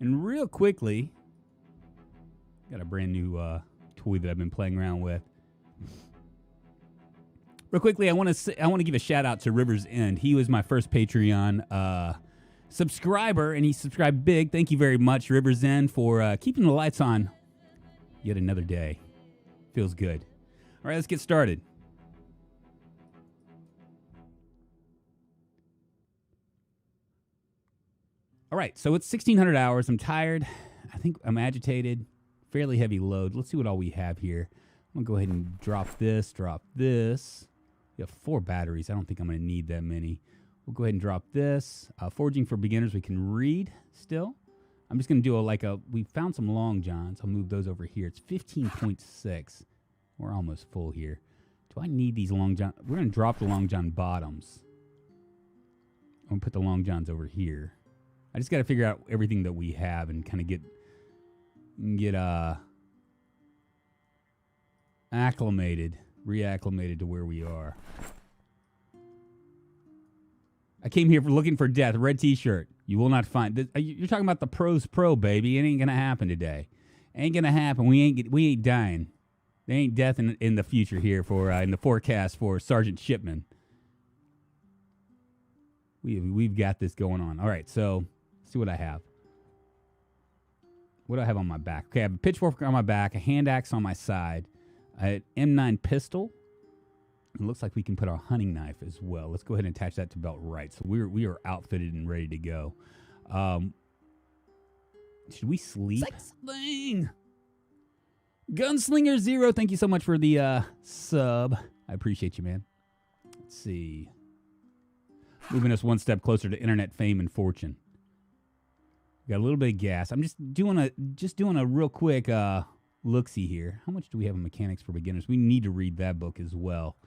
And real quickly, got a brand new toy that I've been playing around with. Real quickly, I want to give a shout out to Rivers End. He was my first Patreon subscriber, and he subscribed big. Thank you very much, Rivers End, for keeping the lights on yet another day. Feels good. All right, let's get started. All right, so it's 1,600 hours. I'm tired. I think I'm agitated. Fairly heavy load. Let's see what all we have here. I'm going to go ahead and drop this. We have 4 batteries. I don't think I'm going to need that many. We'll go ahead and drop this. Forging for beginners, we can read still. I'm just going to do we found some long johns. I'll move those over here. It's 15.6. We're almost full here. Do I need these long john? We're going to drop the long john bottoms. I'm going to put the long johns over here. I just got to figure out everything that we have and kind of get reacclimated to where we are. I came here looking for death. Red t-shirt. You will not find. You're talking about the pros pro, baby. It ain't gonna happen today. Ain't gonna happen. We ain't dying. There ain't death in the future here for in the forecast for Sergeant Shipman. We've got this going on. All right, so let's see what I have. What do I have on my back? Okay, I have a pitchfork on my back, a hand axe on my side, an M9 pistol. It looks like we can put our hunting knife as well. Let's go ahead and attach that to belt right. So we are outfitted and ready to go. Should we sleep? Sling! Gunslinger Zero, thank you so much for the sub. I appreciate you, man. Let's see. Moving us one step closer to internet fame and fortune. Got a little bit of gas. I'm just doing a real quick look-see here. How much do we have in Mechanics for Beginners? We need to read that book as well.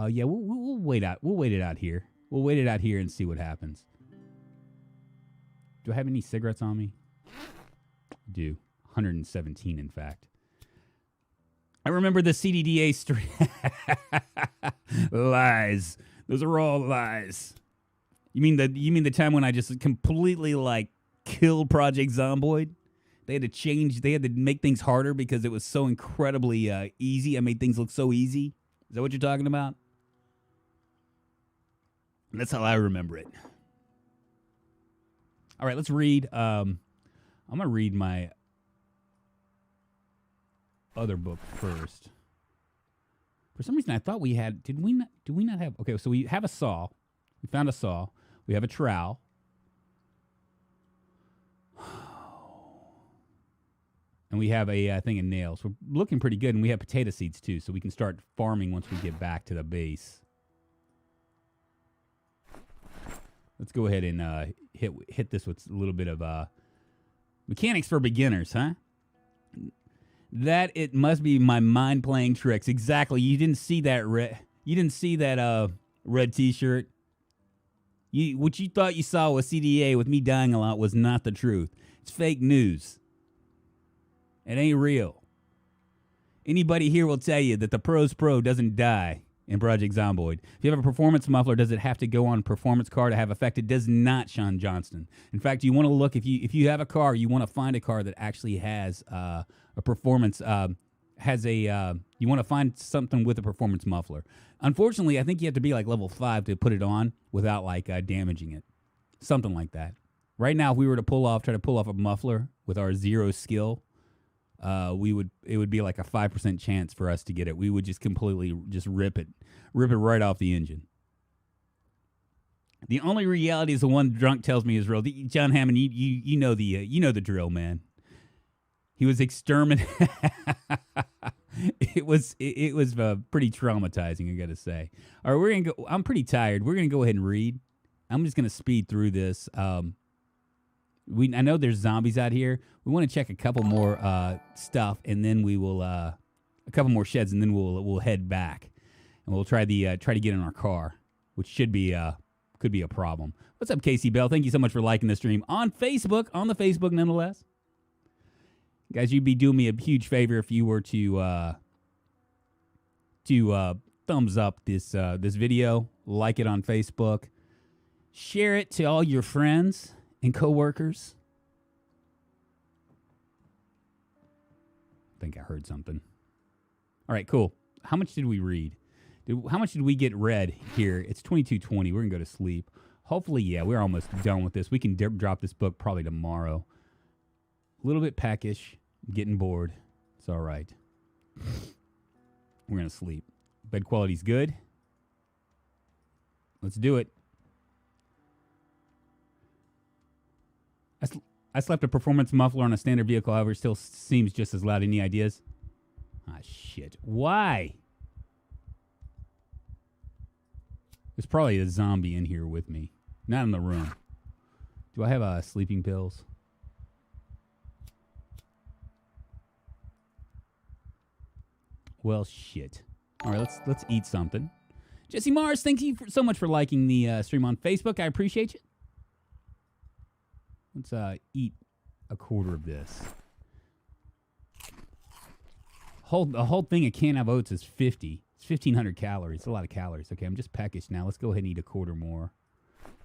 Yeah, we'll wait out. We'll wait it out here. We'll wait it out here and see what happens. Do I have any cigarettes on me? I do. 117, in fact. I remember the CDDA story. Lies. Those are all lies. You mean the time when I just completely killed Project Zomboid? They had to make things harder because it was so incredibly easy. I made things look so easy. Is that what you're talking about? That's how I remember it. All right, let's read. I'm going to read my other book first. For some reason, I thought we had... Do we not have... Okay, so we have a saw. We found a saw. We have a trowel. And we have a thing of nails. We're looking pretty good, and we have potato seeds, too, so we can start farming once we get back to the base. Let's go ahead and hit this with a little bit of Mechanics for Beginners, huh? That it must be my mind playing tricks. Exactly. You didn't see that red. You didn't see that red T-shirt. What you thought you saw with CDA with me dying a lot was not the truth. It's fake news. It ain't real. Anybody here will tell you that the Pros Pro doesn't die in Project Zomboid. If you have a performance muffler, does it have to go on a performance car to have effect? It does not, Sean Johnston. In fact, you want to look, if you have a car, you want to find a car that actually has a performance, you want to find something with a performance muffler. Unfortunately, I think you have to be level 5 to put it on without damaging it. Something like that. Right now, if we were to try to pull off a muffler with our 0 skill, it would be a 5% chance for us to get it. We would just completely rip it right off the engine. The only reality is the one drunk tells me is real. John Hammond, you know the drill, man. He was exterminated. It was pretty traumatizing, I gotta say. All right, we're gonna go. I'm pretty tired. We're gonna go ahead and read. I'm just gonna speed through this. I know there's zombies out here. We want to check a couple more stuff, and then we will a couple more sheds, and then we'll head back, and we'll try to get in our car, which could be a problem. What's up, Casey Bell? Thank you so much for liking the stream on Facebook, nonetheless. Guys, you'd be doing me a huge favor if you were to thumbs up this video, like it on Facebook, share it to all your friends and coworkers. think I heard something. All right, cool. How much did we read? How much did we get read here? It's 22:20. We're going to go to sleep. Hopefully, yeah, we're almost done with this. We can drop this book probably tomorrow. A little bit peckish. Getting bored. It's all right. We're going to sleep. Bed quality's good. Let's do it. I slept a performance muffler on a standard vehicle, however, it still seems just as loud. Any ideas? Ah, shit. Why? There's probably a zombie in here with me. Not in the room. Do I have sleeping pills? Well, shit. All right, let's eat something. Jesse Mars, thank you so much for liking the stream on Facebook. I appreciate you. Let's eat a quarter of this. The whole thing of can of oats is 50. It's 1,500 calories. It's a lot of calories. Okay, I'm just peckish now. Let's go ahead and eat a quarter more.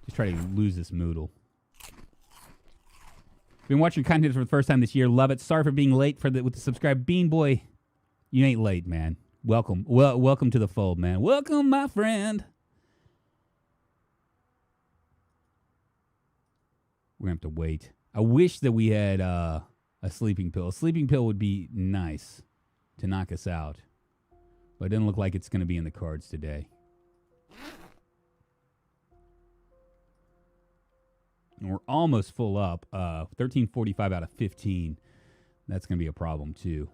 Just try to lose this moodle. Been watching content for the first time this year. Love it. Sorry for being late with the subscribe. Bean Boy, you ain't late, man. Welcome. Welcome to the fold, man. Welcome, my friend. We're going to have to wait. I wish that we had a sleeping pill. A sleeping pill would be nice to knock us out. But it doesn't look like it's going to be in the cards today. And we're almost full up. 1345 out of 15. That's going to be a problem, too.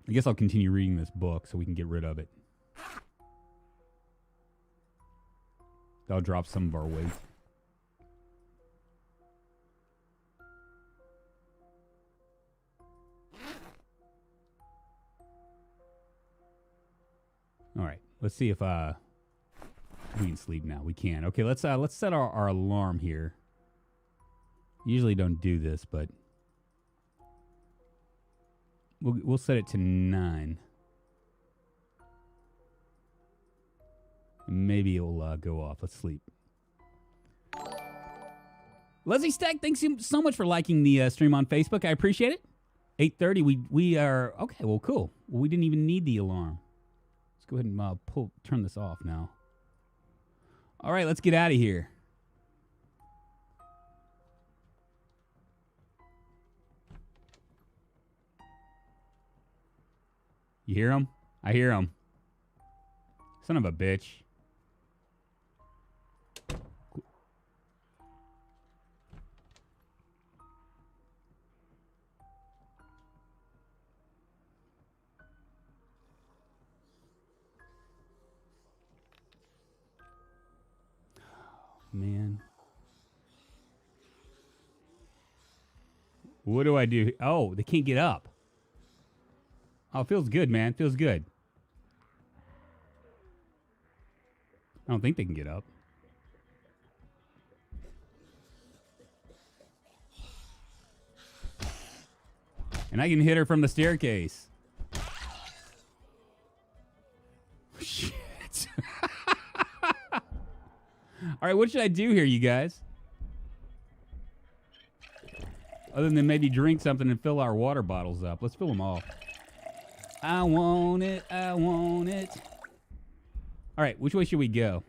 I guess I'll continue reading this book so we can get rid of it. That'll drop some of our weight. All right, let's see if we can sleep now. We can. Okay, let's set our alarm here. Usually don't do this, but we'll set it to 9. Maybe it'll go off. Let's sleep. Leslie Stack, thanks so much for liking the stream on Facebook. I appreciate it. 8:30. We are okay. Well, cool. Well, we didn't even need the alarm. Let's go ahead and turn this off now. All right, let's get out of here. You hear him? I hear him. Son of a bitch. Man. What do I do? Oh, they can't get up. Oh, it feels good, man. Feels good. I don't think they can get up. And I can hit her from the staircase. Shit. All right, what should I do here, you guys? Other than maybe drink something and fill our water bottles up. Let's fill them all. I want it. I want it. All right, which way should we go?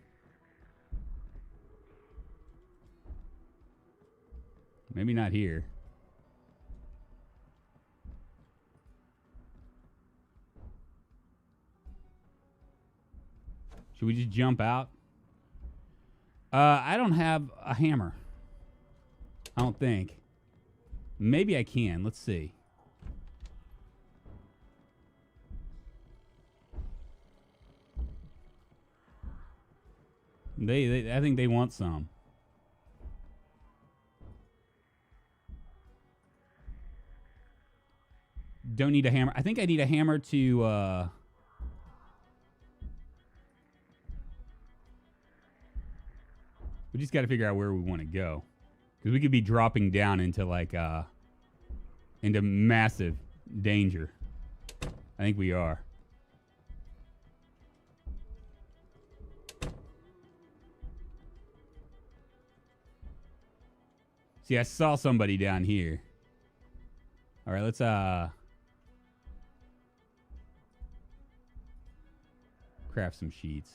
Maybe not here. Should we just jump out? I don't have a hammer. I don't think. Maybe I can. Let's see. I think they want some. Don't need a hammer. I think I need a hammer to we just got to figure out where we want to go. Because we could be dropping down into like into massive danger. I think we are. See, I saw somebody down here. All right, let's craft some sheets.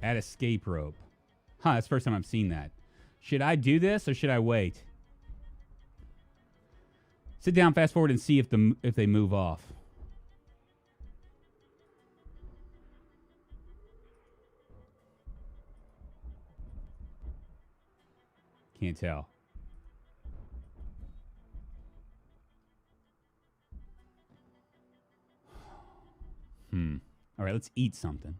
Add escape rope. Huh, that's the first time I've seen that. Should I do this or should I wait? Sit down, fast forward, and see if they move off. Can't tell. All right, let's eat something.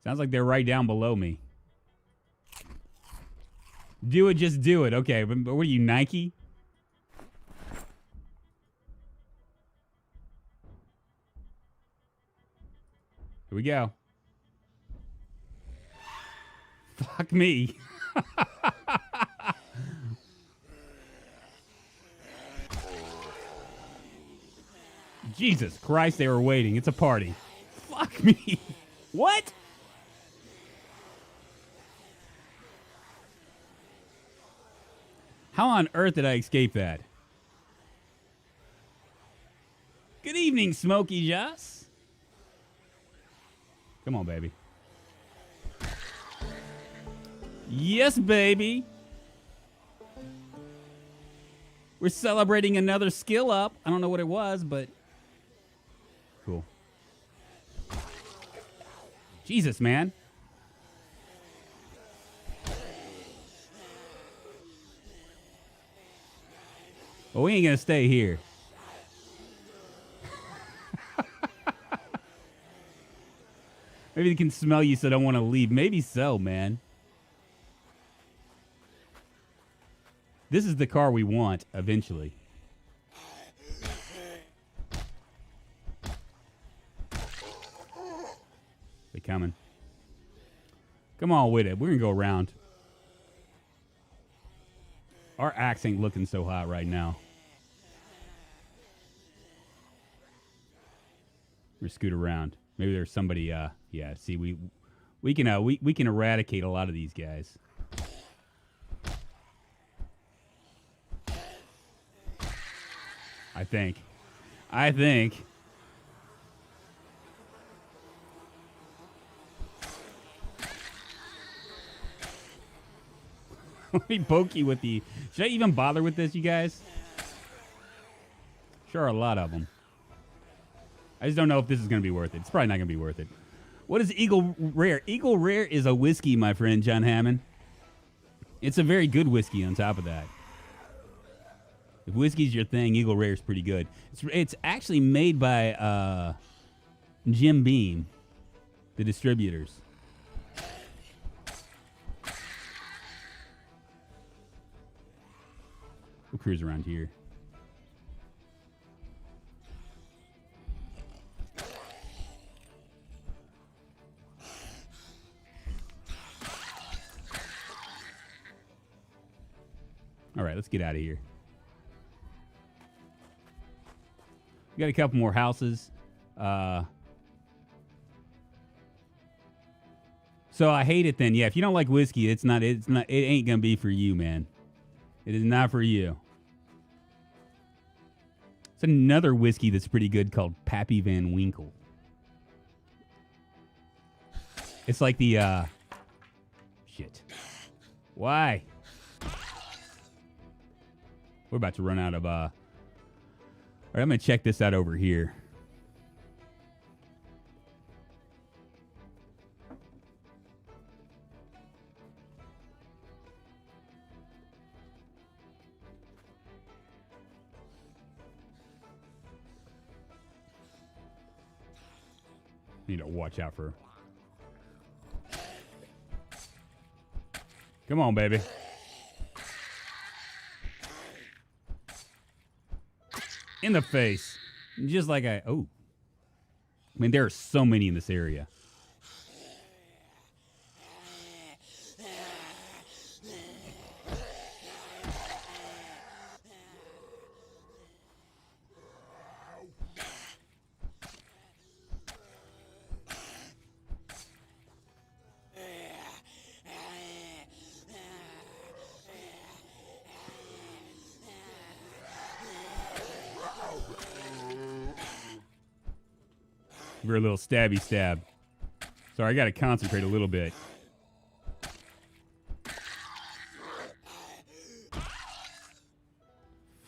Sounds like they're right down below me. Do it, just do it. Okay, but what are you, Nike? Here we go. Fuck me. Jesus Christ, they were waiting. It's a party. Fuck me. What? How on earth did I escape that? Good evening, Smokey Joss. Come on, baby. Yes, baby. We're celebrating another skill up. I don't know what it was, but cool. Jesus, man. Well, we ain't gonna stay here. Maybe they can smell you, so don't want to leave. Maybe so, man. This is the car we want eventually. They coming. Come on with it. We're gonna go around. Our axe ain't looking so hot right now. We're scoot around. Maybe there's somebody. Yeah. See, we can eradicate a lot of these guys. I think. Let me poke you with the... Should I even bother with this, you guys? Sure, a lot of them. I just don't know if this is going to be worth it. It's probably not going to be worth it. What is Eagle Rare? Eagle Rare is a whiskey, my friend, John Hammond. It's a very good whiskey on top of that. If whiskey's your thing, Eagle Rare is pretty good. It's actually made by Jim Beam, the distributors. We'll cruise around here. All right, let's get out of here. We got a couple more houses. So I hate it then. Yeah, if you don't like whiskey, it ain't gonna be for you, man. It is not for you. It's another whiskey that's pretty good called Pappy Van Winkle. It's like the shit. Why? We're about to run out of all right, I'm gonna check this out over here. Need to watch out for. Come on, baby. In the face. Just like oh. I mean, there are so many in this area. Give her a little stabby stab. Sorry, I got to concentrate a little bit.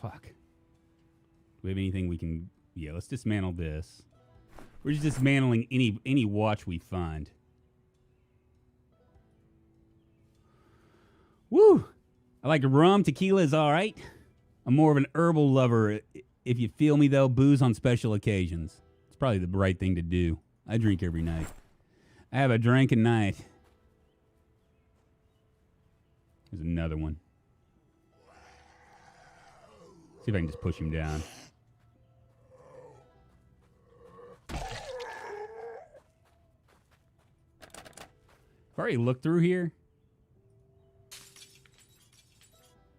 Fuck. Do we have anything we can... Yeah, let's dismantle this. We're just dismantling any watch we find. Woo! I like rum. Tequila is all right. I'm more of an herbal lover. If you feel me, though, booze on special occasions. It's probably the right thing to do. I drink every night. I have a drinking night. There's another one. See if I can just push him down. I've already looked through here.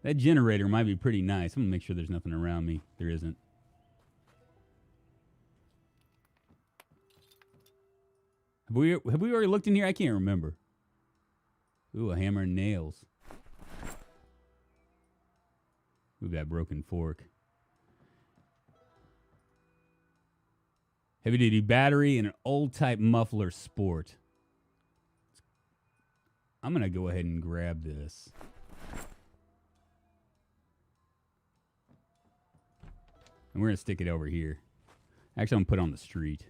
That generator might be pretty nice. I'm going to make sure there's nothing around me. There isn't. Have we already looked in here? I can't remember. Ooh, a hammer and nails. Ooh, that broken fork. Heavy duty battery and an old type muffler sport. I'm going to go ahead and grab this. And we're going to stick it over here. Actually, I'm going to put it on the street.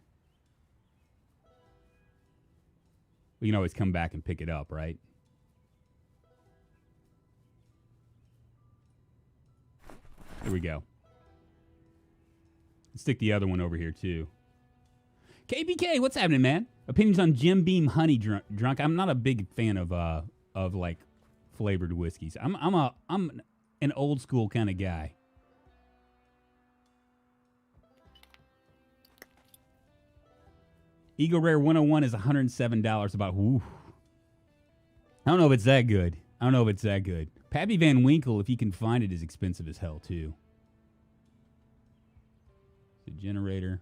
We can always come back and pick it up, right? Here we go. Let's stick the other one over here, too. KBK, what's happening, man? Opinions on Jim Beam Honey Drunk. I'm not a big fan of like flavored whiskeys. I'm an old school kind of guy. Eagle Rare 101 is $107. About whoo. I don't know if it's that good. Pappy Van Winkle, if you can find it, is expensive as hell too. The generator.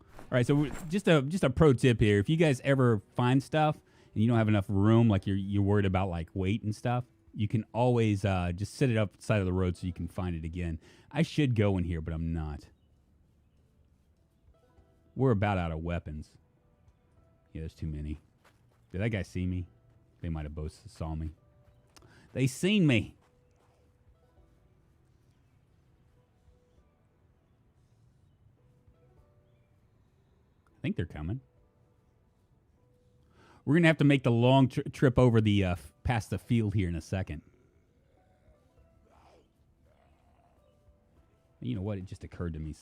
All right, so just a pro tip here. If you guys ever find stuff and you don't have enough room, like you're worried about like weight and stuff, you can always just set it up side of the road so you can find it again. I should go in here, but I'm not. We're about out of weapons. Yeah, there's too many. Did that guy see me? They might have both saw me. They seen me. I think they're coming. We're going to have to make the long trip over the past the field here in a second. You know what? It just occurred to me.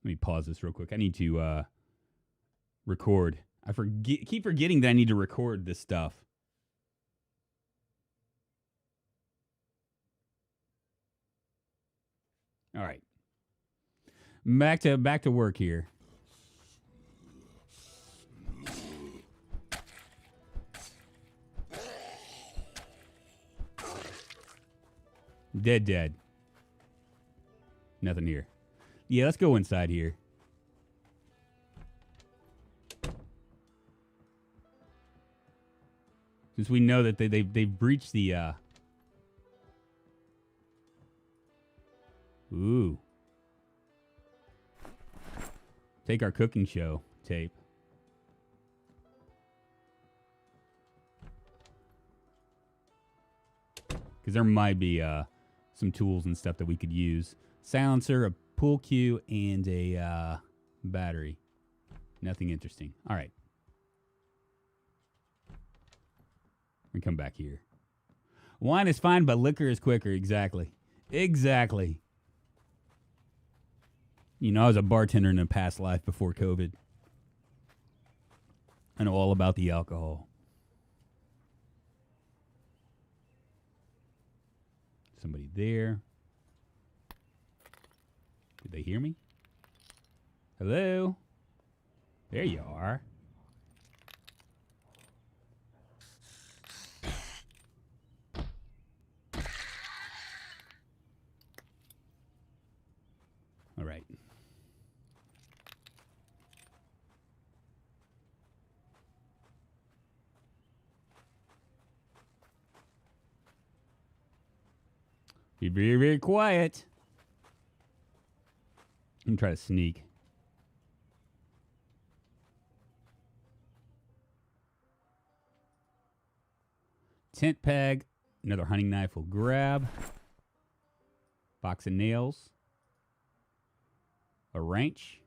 Let me pause this real quick. I need to record. I keep forgetting that I need to record this stuff. All right. Back to work here. Dead. Nothing here. Yeah, let's go inside here. Since we know that they've breached the Ooh. Take our cooking show tape. Because there might be some tools and stuff that we could use. Silencer, a pool cue, and a battery. Nothing interesting. All right. We come back here. Wine is fine, but liquor is quicker. Exactly. You know, I was a bartender in a past life before COVID. I know all about the alcohol. Somebody there. Did they hear me? Hello? There you are. All right. Be very, very quiet. I'm gonna try to sneak. Tent peg. Another hunting knife we'll grab. Box of nails. A wrench.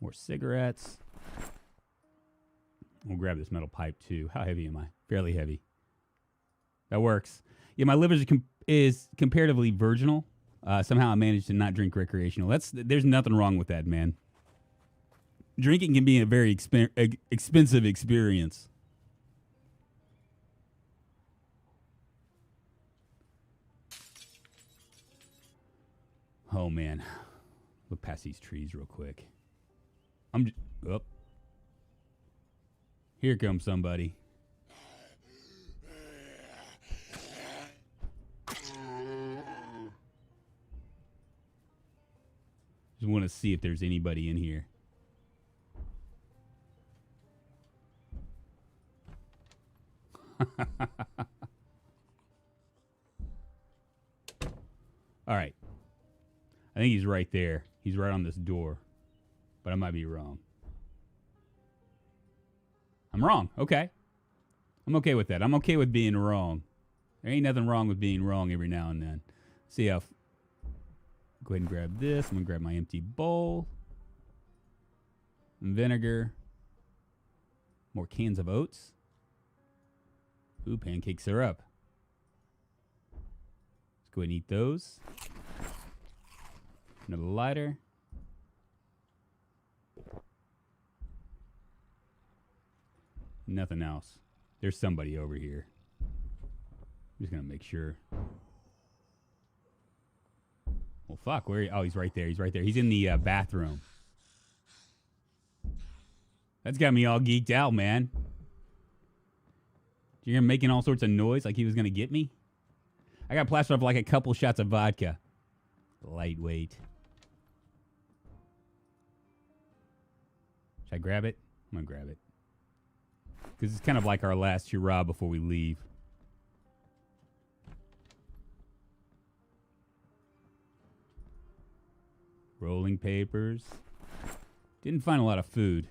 More cigarettes. We'll grab this metal pipe too. How heavy am I? Fairly heavy. That works. Yeah, my liver is comparatively virginal. Somehow I managed to not drink recreational. There's nothing wrong with that, man. Drinking can be a very expensive experience. Oh, man. Look past these trees real quick. Oh. Here comes somebody. Just want to see if there's anybody in here. All right. I think he's right there. He's right on this door. But I might be wrong. I'm wrong. Okay. I'm okay with that. I'm okay with being wrong. There ain't nothing wrong with being wrong every now and then. See how... Go ahead and grab this. I'm going to grab my empty bowl. Vinegar. More cans of oats. Ooh, pancake syrup. Let's go ahead and eat those. Another lighter. Nothing else. There's somebody over here. I'm just going to make sure. Well, fuck. Oh, he's right there. He's right there. He's in the bathroom. That's got me all geeked out, man. You're making all sorts of noise like he was going to get me? I got plastered up like a couple shots of vodka. Lightweight. Should I grab it? I'm going to grab it. Because it's kind of like our last hurrah before we leave. Rolling papers. Didn't find a lot of food.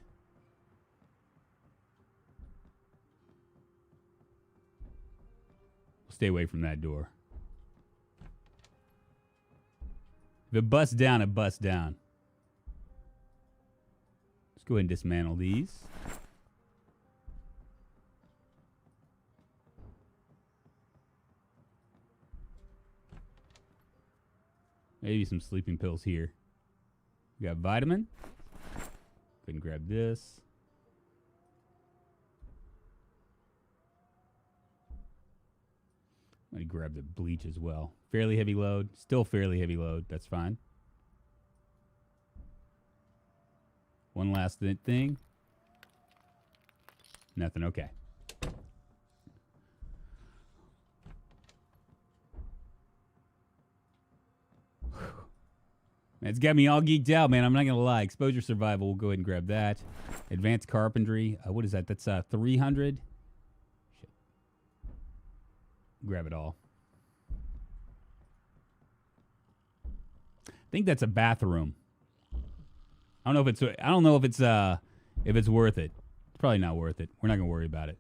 Stay away from that door. If it busts down, it busts down. Let's go ahead and dismantle these. Maybe some sleeping pills here. We got vitamin. Go ahead and grab this. I'm going to grab the bleach as well. Fairly heavy load. Still fairly heavy load. That's fine. One last thing. Nothing. Okay. It's got me all geeked out, man. I'm not going to lie. Exposure survival. We'll go ahead and grab that. Advanced carpentry. What is that? That's 300. Shit. Grab it all. I think that's a bathroom. I don't know if it's worth it. It's probably not worth it. We're not going to worry about it.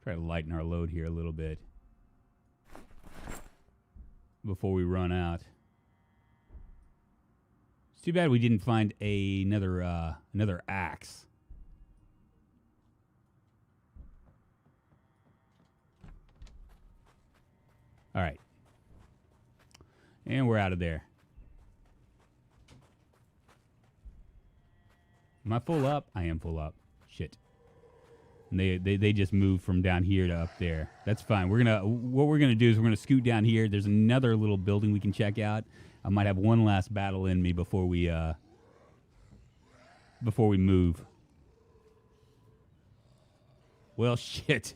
Try to lighten our load here a little bit before we run out. It's too bad we didn't find another axe. All right. And we're out of there. Am I full up? I am full up. Shit. And they just moved from down here to up there. That's fine. What we're gonna do is we're gonna scoot down here. There's another little building we can check out. I might have one last battle in me before we move. Well, shit.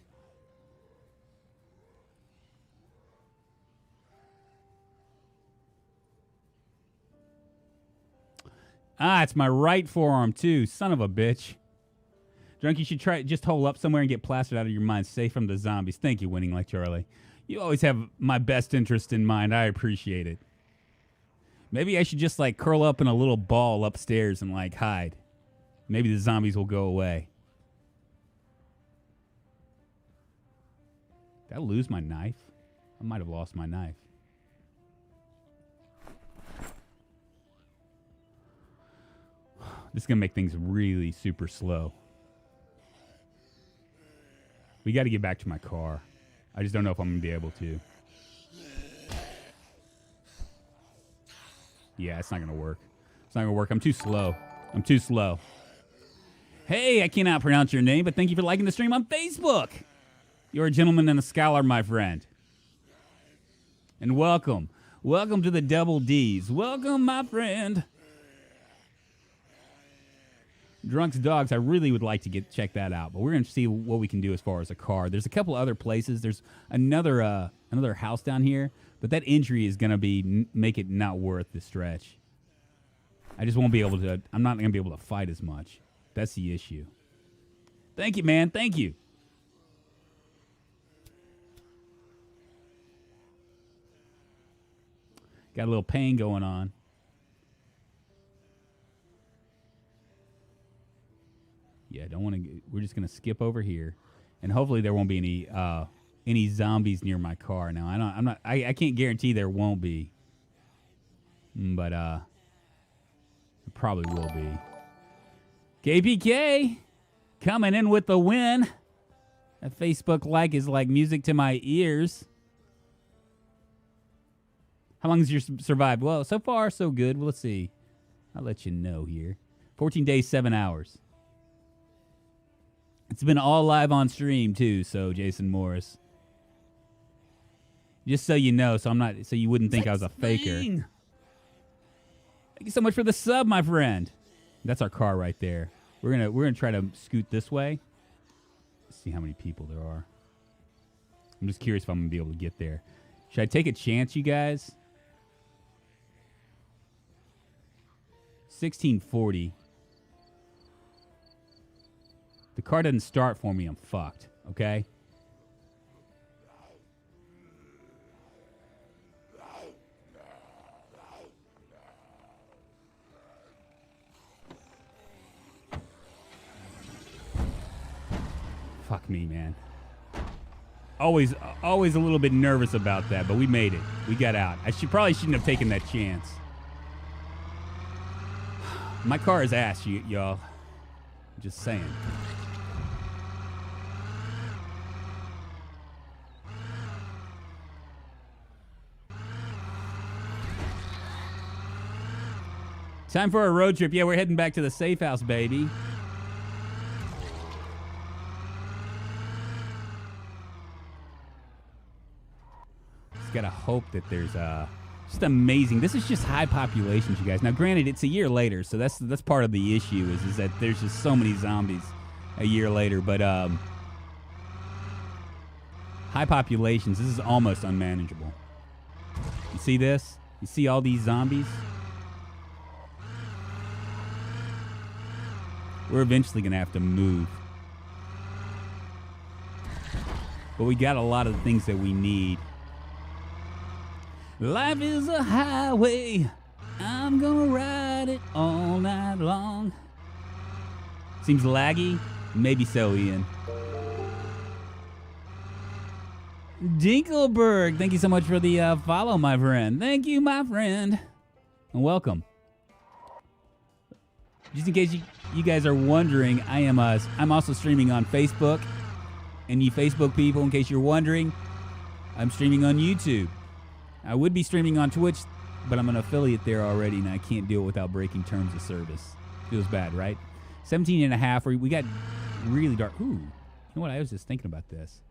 Ah, it's my right forearm, too. Son of a bitch. Drunk, you should try just hole up somewhere and get plastered out of your mind, safe from the zombies. Thank you, Winning Like Charlie. You always have my best interest in mind. I appreciate it. Maybe I should just, like, curl up in a little ball upstairs and, like, hide. Maybe the zombies will go away. Did I lose my knife? I might have lost my knife. This is going to make things really super slow. We got to get back to my car. I just don't know if I'm going to be able to. Yeah, it's not going to work. It's not going to work. I'm too slow. I'm too slow. Hey, I cannot pronounce your name, but thank you for liking the stream on Facebook. You're a gentleman and a scholar, my friend. And welcome. Welcome to the Double D's. Welcome, my friend. Drunk's Dogs, I really would like to check that out, but we're going to see what we can do as far as a car. There's a couple other places. There's another house down here, but that injury is going to make it not worth the stretch. I just won't be able to. I'm not going to be able to fight as much. That's the issue. Thank you, man. Thank you. Got a little pain going on. Yeah, don't want to. We're just gonna skip over here, and hopefully there won't be any zombies near my car. Now I can't guarantee there won't be, but it probably will be. KPK coming in with the win. That Facebook like is like music to my ears. How long has your survived? Well, so far so good. Well, let's see. I'll let you know here. 14 days, 7 hours. It's been all live on stream too, so Jason Morris. Just so you know, so you wouldn't think I was a faker. Thank you so much for the sub, my friend. That's our car right there. We're gonna try to scoot this way. Let's see how many people there are. I'm just curious if I'm gonna be able to get there. Should I take a chance, you guys? 1640. The car doesn't start for me, I'm fucked, okay? Fuck me, man. Always a little bit nervous about that, but we made it. We got out. I probably shouldn't have taken that chance. My car is ass, y'all. Just saying. Time for a road trip. Yeah, we're heading back to the safe house, baby. Just gotta hope that there's just amazing. This is just high populations, you guys. Now, granted, it's a year later, so that's part of the issue is that there's just so many zombies a year later. But high populations, this is almost unmanageable. You see this? You see all these zombies? We're eventually going to have to move. But we got a lot of the things that we need. Life is a highway. I'm going to ride it all night long. Seems laggy? Maybe so, Ian. Dinkelberg, thank you so much for the follow, my friend. Thank you, my friend. And welcome. Just in case you guys are wondering, I'm also streaming on Facebook. And you Facebook people, in case you're wondering, I'm streaming on YouTube. I would be streaming on Twitch, but I'm an affiliate there already, and I can't do it without breaking terms of service. Feels bad, right? 17 and a half. We got really dark. Ooh, you know what? I was just thinking about this.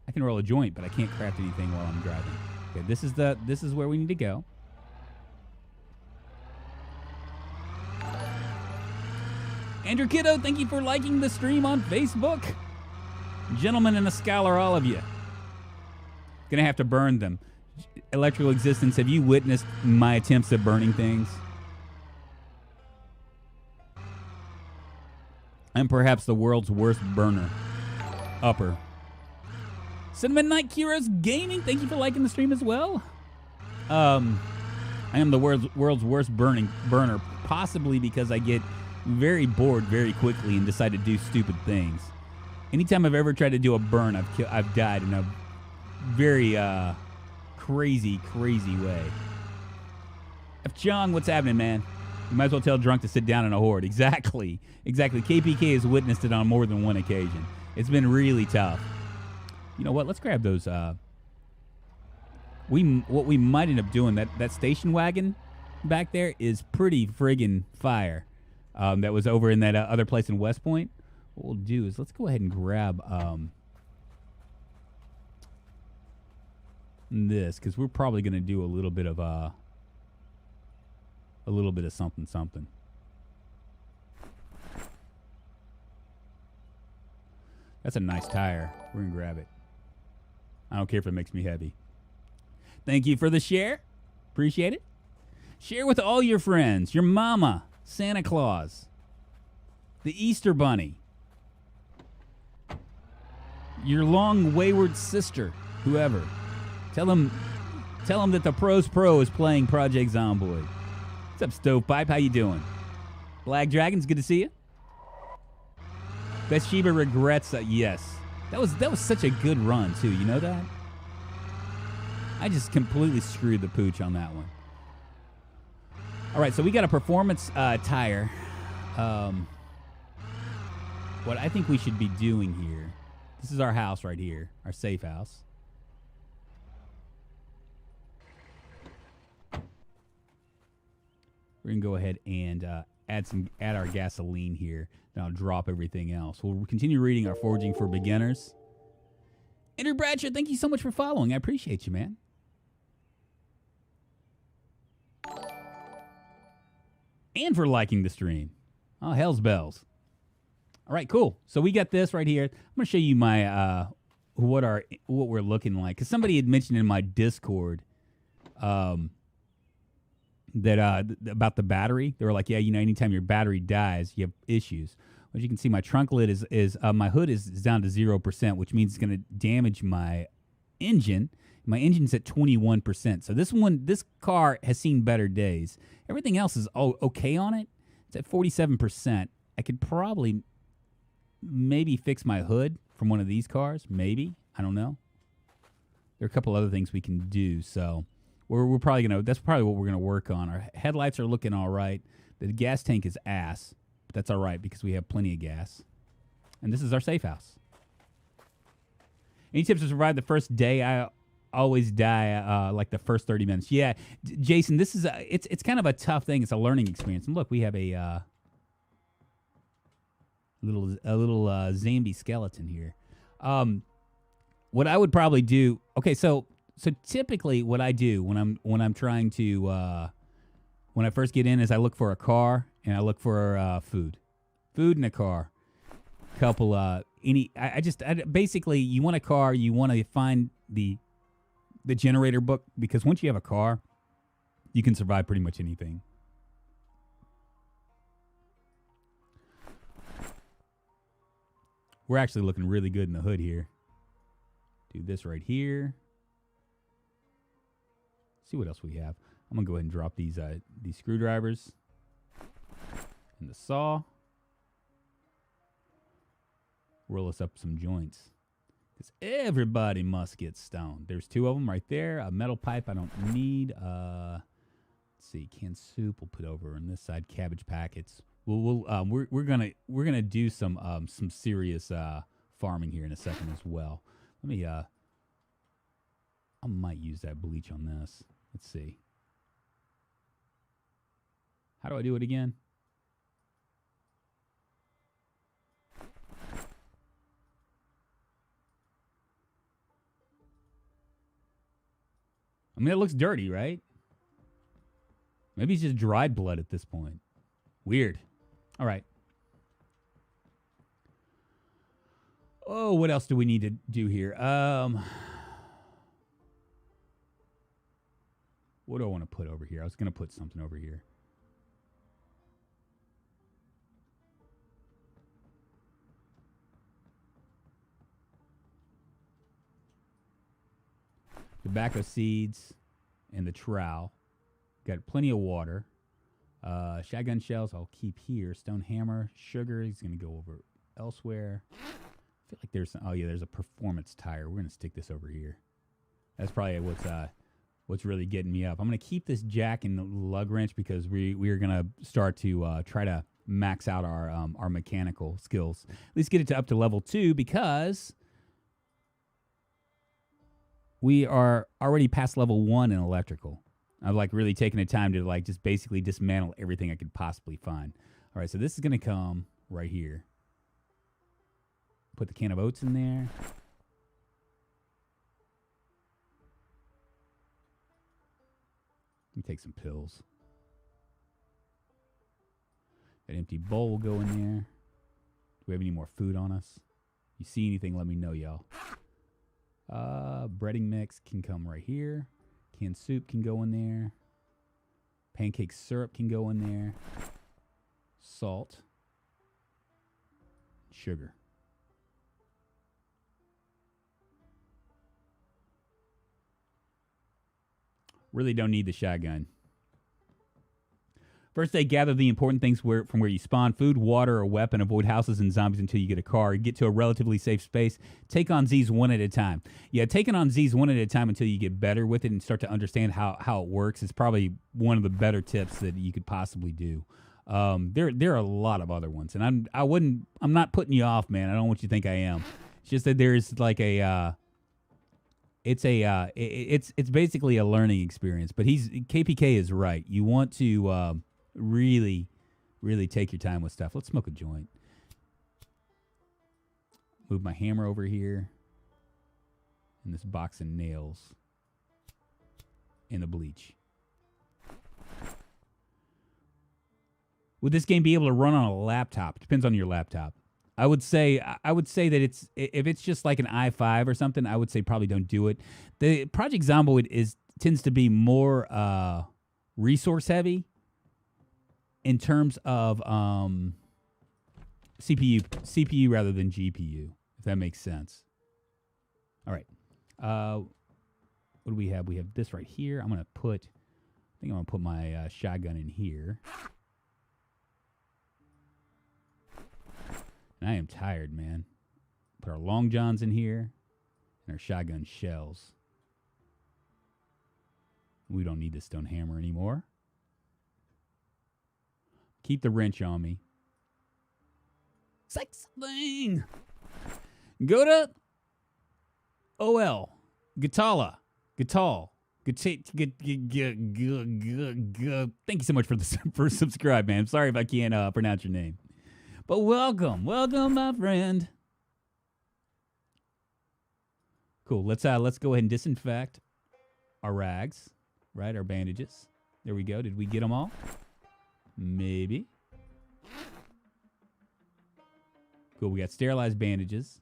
I can roll a joint, but I can't craft anything while I'm driving. Okay, this is where we need to go. Andrew Kiddo, thank you for liking the stream on Facebook. Gentlemen and a scholar, all of you. Gonna have to burn them. Electrical Existence, have you witnessed my attempts at burning things? I'm perhaps the world's worst burner. Upper. Cinnamon Night Kira's Gaming, thank you for liking the stream as well. I am the world's worst burner, possibly because I get very bored very quickly and decide to do stupid things. Anytime I've ever tried to do a burn, I've died in a very crazy way. F. Chung, what's happening, man? You might as well tell Drunk to sit down in a horde. Exactly. KPK has witnessed it on more than one occasion. It's been really tough. You know what? Let's grab those. What we might end up doing, that station wagon back there is pretty friggin' fire. That was over in that other place in Westpoint. What we'll do is let's go ahead and grab this, because we're probably going to do a little bit of something. That's a nice tire. We're going to grab it. I don't care if it makes me heavy. Thank you for the share. Appreciate it. Share with all your friends, your mama, Santa Claus, the Easter Bunny, your long wayward sister, whoever. Tell them that the Pros Pro is playing Project Zomboid. What's up, Stovepipe? How you doing? Black Dragons, good to see you. Bathsheba regrets that. Yes, that was such a good run too. You know that? I just completely screwed the pooch on that one. All right, so we got a performance tire. What I think we should be doing here. This is our house right here, our safe house. We're going to go ahead and add our gasoline here. Then I'll drop everything else. We'll continue reading our Forging for Beginners. Andrew Bradshaw, thank you so much for following. I appreciate you, man. And for liking the stream. Oh, hell's bells. All right, cool. So we got this right here. I'm going to show you my what we're looking like. Because somebody had mentioned in my Discord that about the battery. They were like, yeah, anytime your battery dies, you have issues. As you can see, my trunk lid is my hood is down to 0%, which means it's going to damage my engine. My engine's at 21%. So this car has seen better days. Everything else is okay on it. It's at 47%. I could probably maybe fix my hood from one of these cars. Maybe. I don't know. There are a couple other things we can do. So we're probably going to, that's probably what we're going to work on. Our headlights are looking all right. The gas tank is ass. But that's all right because we have plenty of gas. And this is our safe house. Any tips to survive the first day? I always die like the first 30 minutes. Yeah, Jason, this is it's kind of a tough thing. It's a learning experience. And look, we have a little zombie skeleton here. What I would probably do. Okay, so typically what I do when I'm trying to when I first get in is I look for a car and I look for food in a car. Couple basically you want a car, you want to find the generator book, because once you have a car, you can survive pretty much anything. We're actually looking really good in the hood here. Do this right here. See what else we have. I'm gonna go ahead and drop these screwdrivers and the saw. Roll us up some joints. Because everybody must get stoned. There's two of them right there. A metal pipe I don't need. Let's see, canned soup we'll put over on this side. Cabbage packets. We're gonna do some serious farming here in a second as well. Let me I might use that bleach on this. Let's see. How do I do it again? I mean, it looks dirty, right? Maybe it's just dried blood at this point. Weird. All right. Oh, what else do we need to do here? What do I want to put over here? I was going to put something over here. tobacco seeds, and the trowel. Got plenty of water. Shotgun shells I'll keep here. Stone hammer, sugar is going to go over elsewhere. I feel like there's there's a performance tire. We're going to stick this over here. That's probably what's really getting me up. I'm going to keep this jack and the lug wrench because we're going to start to try to max out our mechanical skills. At least get it up to level 2 because we are already past level 1 in electrical. I've like really taken the time to like just basically dismantle everything I could possibly find. All right, so this is going to come right here. Put the can of oats in there. Let me take some pills. That empty bowl will go in there. Do we have any more food on us? You see anything, let me know, y'all. Breading mix can come right here. Canned soup can go in there. Pancake syrup can go in there. Salt. Sugar. Really don't need the shotgun. First, they gather the important things from where you spawn: food, water, or weapon. Avoid houses and zombies until you get a car. Get to a relatively safe space. Take on Z's one at a time. Yeah, taking on Z's one at a time until you get better with it and start to understand how it works is probably one of the better tips that you could possibly do. There are a lot of other ones, and I'm not putting you off, man. I don't want you to think I am. It's just that there's like it's basically a learning experience. But KPK is right. You want to really, really take your time with stuff. Let's smoke a joint. Move my hammer over here. And this box of nails. And the bleach. Would this game be able to run on a laptop? Depends on your laptop. I would say that if it's just like an i5 or something, I would say probably don't do it. The Project Zomboid tends to be more resource heavy in terms of CPU rather than GPU, if that makes sense. All right. What do we have? We have this right here. I think I'm gonna put my shotgun in here. And I am tired, man. Put our long johns in here and our shotgun shells. We don't need the stone hammer anymore. Keep the wrench on me. Psych something. Go to OL. Gatala. Gatal. Thank you so much for subscribe, man. I'm sorry if I can't pronounce your name. But welcome, my friend. Cool. Let's go ahead and disinfect our rags, right? Our bandages. There we go. Did we get them all? Maybe. Cool. We got sterilized bandages.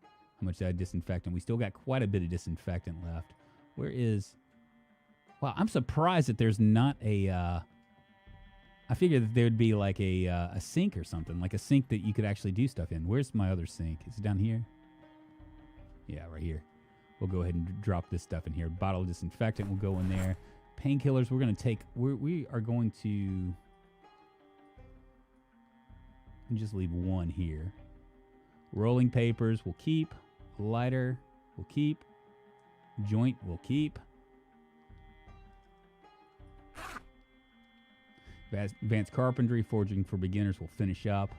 How much did I disinfect? And we still got quite a bit of disinfectant left. Where is? Wow, I'm surprised that there's not a. I figured that there would be like a sink or something, like a sink that you could actually do stuff in. Where's my other sink? Is it down here? Yeah, right here. We'll go ahead and drop this stuff in here. Bottle of disinfectant will go in there. Painkillers, we are going to just leave one here. Rolling papers we'll keep. Lighter we'll keep. Joint we'll keep. Advanced carpentry, forging for beginners will finish up.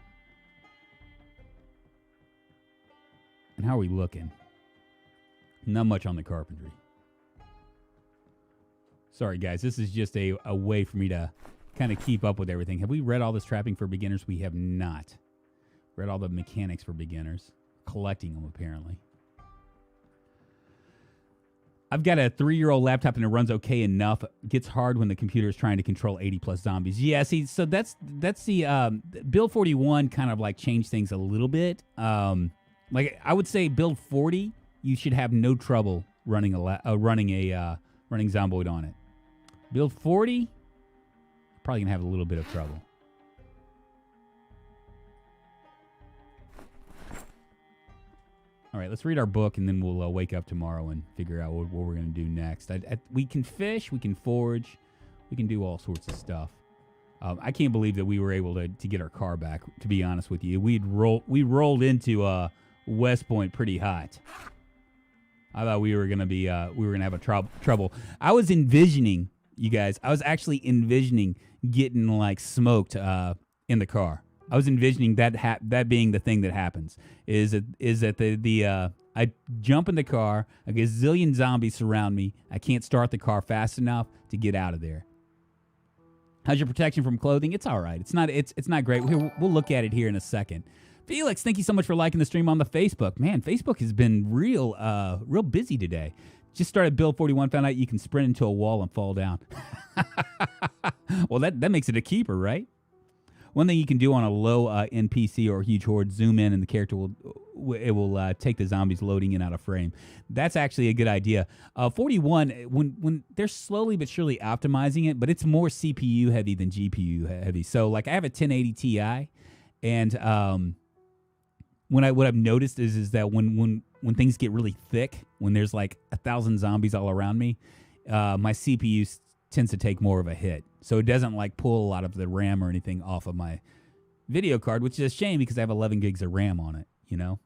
And how are we looking? Not much on the carpentry. Sorry, guys. This is just a way for me to kind of keep up with everything. Have we read all this trapping for beginners? We have not. Read all the mechanics for beginners. Collecting them, apparently. I've got a 3-year-old laptop and it runs okay enough. It gets hard when the computer is trying to control 80-plus zombies. Yeah, see, so that's the build 41 kind of like changed things a little bit. Like I would say build 40, you should have no trouble running running Zomboid on it. Build 40, probably gonna have a little bit of trouble. All right, let's read our book, and then we'll wake up tomorrow and figure out what we're going to do next. We can fish, we can forage, we can do all sorts of stuff. I can't believe that we were able to get our car back, to be honest with you. We rolled into Westpoint pretty hot. I thought we were going to have a trouble. I was envisioning, you guys, getting like smoked in the car. I was envisioning that being the thing that happens is that I jump in the car, a gazillion zombies surround me. I can't start the car fast enough to get out of there. How's your protection from clothing? It's all right. It's not great. We'll look at it here in a second. Felix, thank you so much for liking the stream on the Facebook. Man, Facebook has been real busy today. Just started Build 41, found out you can sprint into a wall and fall down. Well, that makes it a keeper, right? One thing you can do on a low NPC or a huge horde, zoom in, and the character will take the zombies loading in out of frame. That's actually a good idea. 41, when they're slowly but surely optimizing it, but it's more CPU heavy than GPU heavy. So, like, I have a 1080 Ti, and what I've noticed is that when things get really thick, when there's like 1,000 zombies all around me, my CPU tends to take more of a hit. So it doesn't like pull a lot of the RAM or anything off of my video card, which is a shame because I have 11 gigs of RAM on it, you know?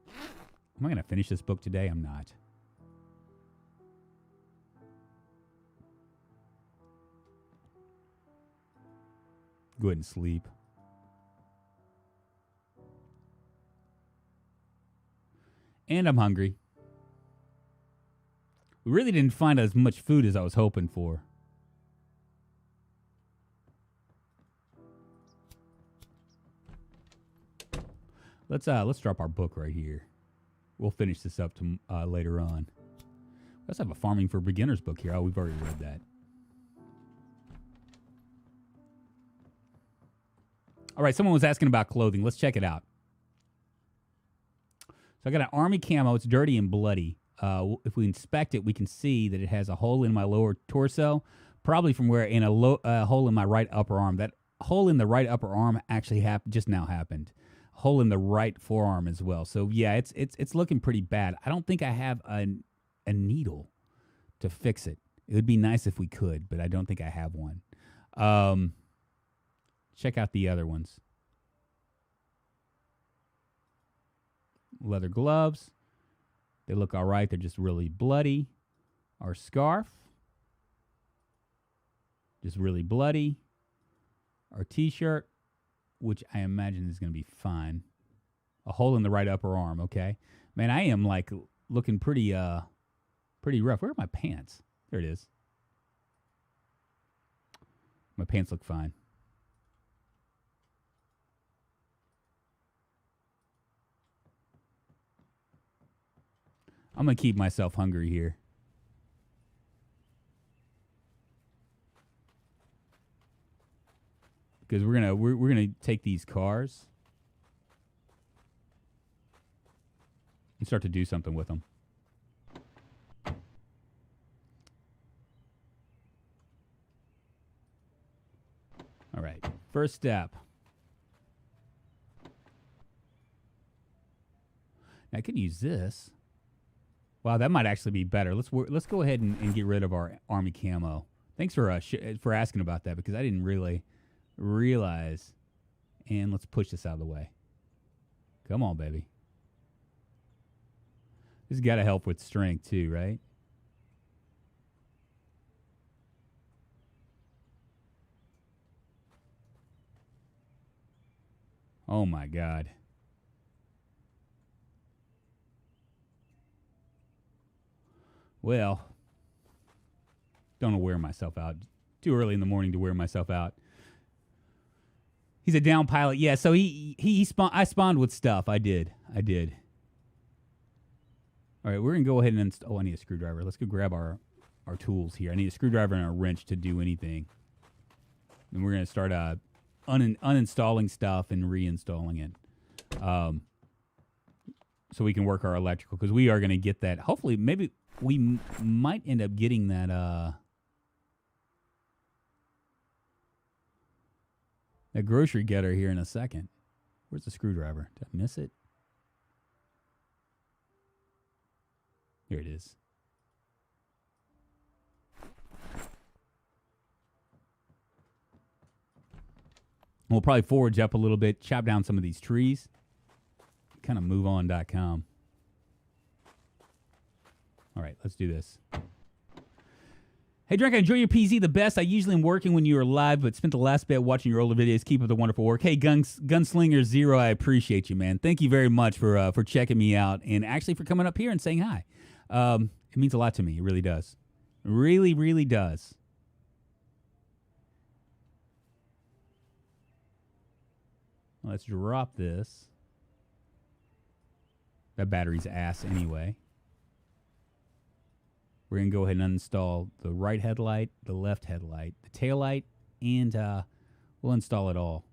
Am I going to finish this book today? I'm not. Go ahead and sleep. And I'm hungry. We really didn't find as much food as I was hoping for. Let's drop our book right here. We'll finish this up later on. Let's have a Farming for Beginners book here. Oh, we've already read that. All right, someone was asking about clothing. Let's check it out. So I got an army camo. It's dirty and bloody. If we inspect it, we can see that it has a hole in my lower torso, probably from where in a hole in my right upper arm. That hole in the right upper arm actually just now happened. Hole in the right forearm as well. So yeah, it's looking pretty bad. I don't think I have a needle to fix it. It would be nice if we could, but I don't think I have one. Check out the other ones. Leather gloves. They look all right. They're just really bloody. Our scarf. Just really bloody. Our t-shirt, which I imagine is going to be fine. A hole in the right upper arm, okay? Man, I am like looking pretty rough. Where are my pants? There it is. My pants look fine. I'm going to keep myself hungry here. Because we're gonna take these cars and start to do something with them. All right. First step. Now I could use this. Wow, that might actually be better. Let's go ahead and get rid of our army camo. Thanks for asking about that because I didn't really realize. And let's push this out of the way. Come on, baby. This has got to help with strength too, right? Oh my God. Well, don't want to wear myself out. Too early in the morning to wear myself out. He's a down pilot. Yeah, so I spawned with stuff. I did. All right, we're going to go ahead and install. Oh, I need a screwdriver. Let's go grab our tools here. I need a screwdriver and a wrench to do anything. And we're going to start uninstalling stuff and reinstalling it. So we can work our electrical because we are going to get that. Hopefully, maybe we might end up getting that a grocery getter here in a second. Where's the screwdriver? Did I miss it? Here it is. We'll probably forage up a little bit, chop down some of these trees, kind of moveon.com. All right, let's do this. Hey, Drunk, I enjoy your PZ the best. I usually am working when you are live, but spent the last bit watching your older videos. Keep up the wonderful work. Hey, Gunslinger Zero, I appreciate you, man. Thank you very much for checking me out and actually for coming up here and saying hi. It means a lot to me. It really does. Really, really does. Let's drop this. That battery's ass anyway. We're going to go ahead and uninstall the right headlight, the left headlight, the tail light, and we'll install it all.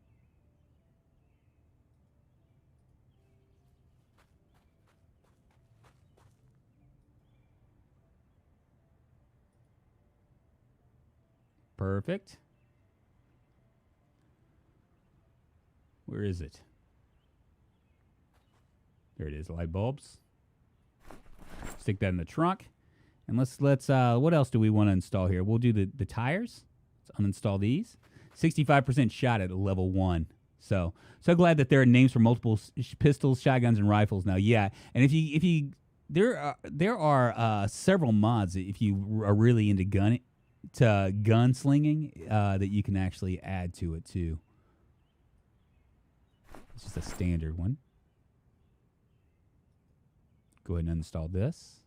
Perfect. Where is it? There it is, light bulbs. Stick that in the trunk. And let's what else do we want to install here? We'll do the tires. Let's uninstall these. 65% shot at level 1. So glad that there are names for multiple pistols, shotguns, and rifles now. Yeah, and if you there are several mods if you are really into gunslinging that you can actually add to it too. It's just a standard one. Go ahead and install this.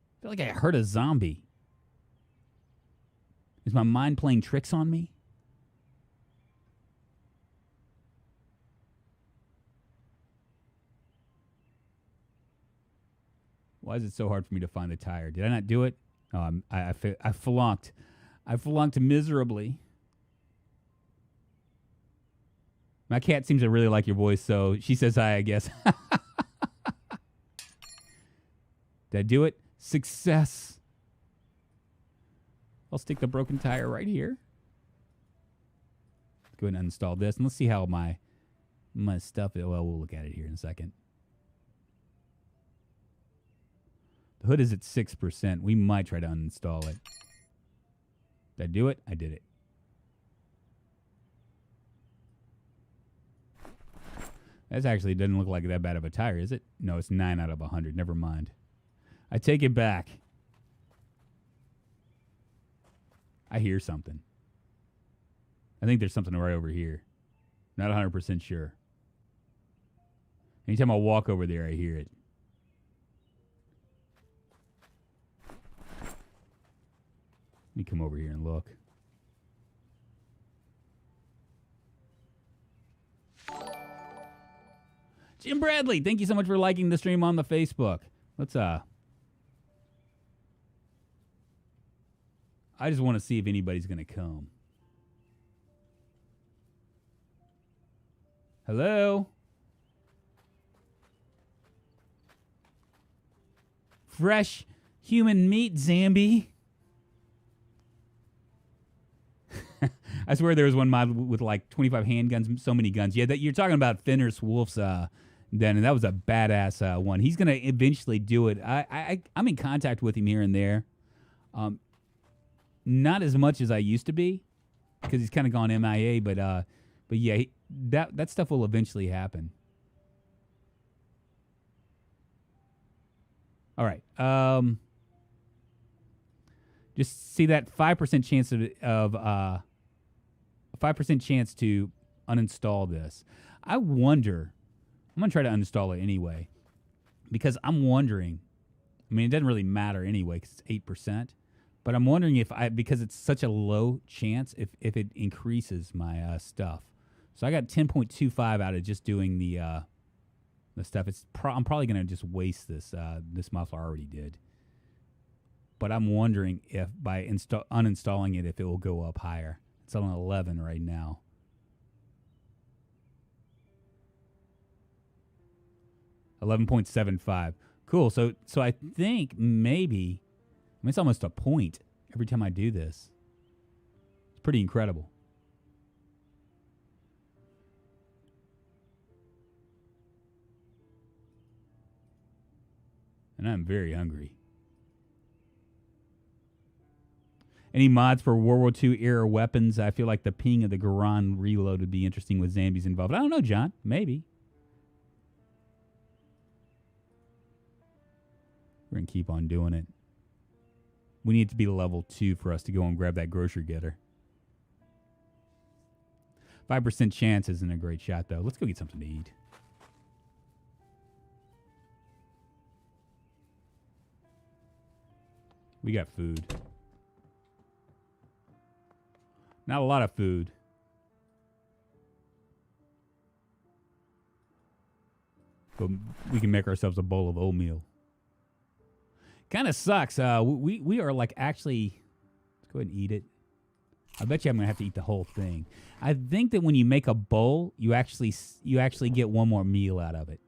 I feel like I heard a zombie. Is my mind playing tricks on me? Why is it so hard for me to find the tire? Did I not do it? Oh, I flunked. I flunked miserably. My cat seems to really like your voice, so she says hi, I guess. Did I do it? Success. I'll stick the broken tire right here. Go ahead and uninstall this, and let's see how my stuff is. Well, we'll look at it here in a second. The hood is at 6%. We might try to uninstall it. Did I do it? I did it. That actually doesn't look like that bad of a tire, is it? No, it's 9 out of 100. Never mind. I take it back. I hear something. I think there's something right over here. Not 100% sure. Anytime I walk over there, I hear it. Let me come over here and look. Jim Bradley, thank you so much for liking the stream on the Facebook. Let's I just want to see if anybody's going to come. Hello? Fresh human meat, Zambi. I swear there was one mod with like 25 handguns, so many guns. Yeah, that you're talking about Fenris Wolf's den, and that was a badass one. He's going to eventually do it. I'm in contact with him here and there. Not as much as I used to be, because he's kind of gone MIA, but yeah, that stuff will eventually happen. All right. Just see that 5% chance of 5% chance to uninstall this. I wonder. I'm gonna try to uninstall it anyway, because I'm wondering. I mean, it doesn't really matter anyway because it's 8%. But I'm wondering if because it's such a low chance, if it increases my stuff. So I got 10.25 out of just doing the stuff. I'm probably gonna just waste this. This muffler already did. But I'm wondering if by uninstalling it, if it will go up higher. It's on 11 right now. $11.75. Cool. So I think maybe. I mean, it's almost a point every time I do this. It's pretty incredible. And I'm very hungry. Any mods for World War II era weapons? I feel like the ping of the Garand reload would be interesting with zombies involved. I don't know, John. Maybe. We're going to keep on doing it. We need to be level 2 for us to go and grab that grocery getter. 5% chance isn't a great shot, though. Let's go get something to eat. We got food. Not a lot of food. But we can make ourselves a bowl of oatmeal. Kind of sucks. We are like actually... Let's go ahead and eat it. I bet you I'm going to have to eat the whole thing. I think that when you make a bowl, you actually get one more meal out of it.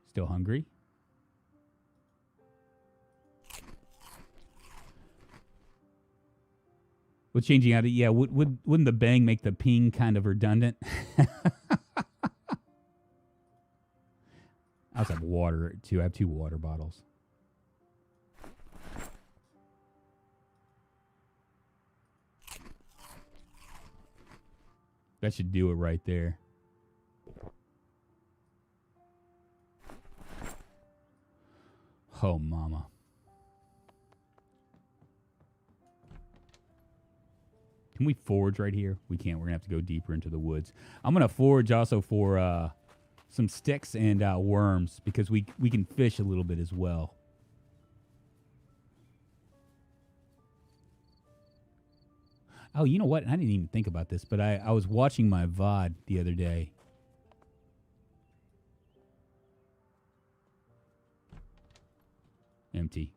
Still hungry? With changing out, yeah, wouldn't the bang make the ping kind of redundant? I also have water, too. I have 2 water bottles. That should do it right there. Oh, mama. Can we forage right here? We can't. We're going to have to go deeper into the woods. I'm going to forage also for some sticks and worms because we can fish a little bit as well. Oh, you know what? I didn't even think about this, but I was watching my VOD the other day. Empty.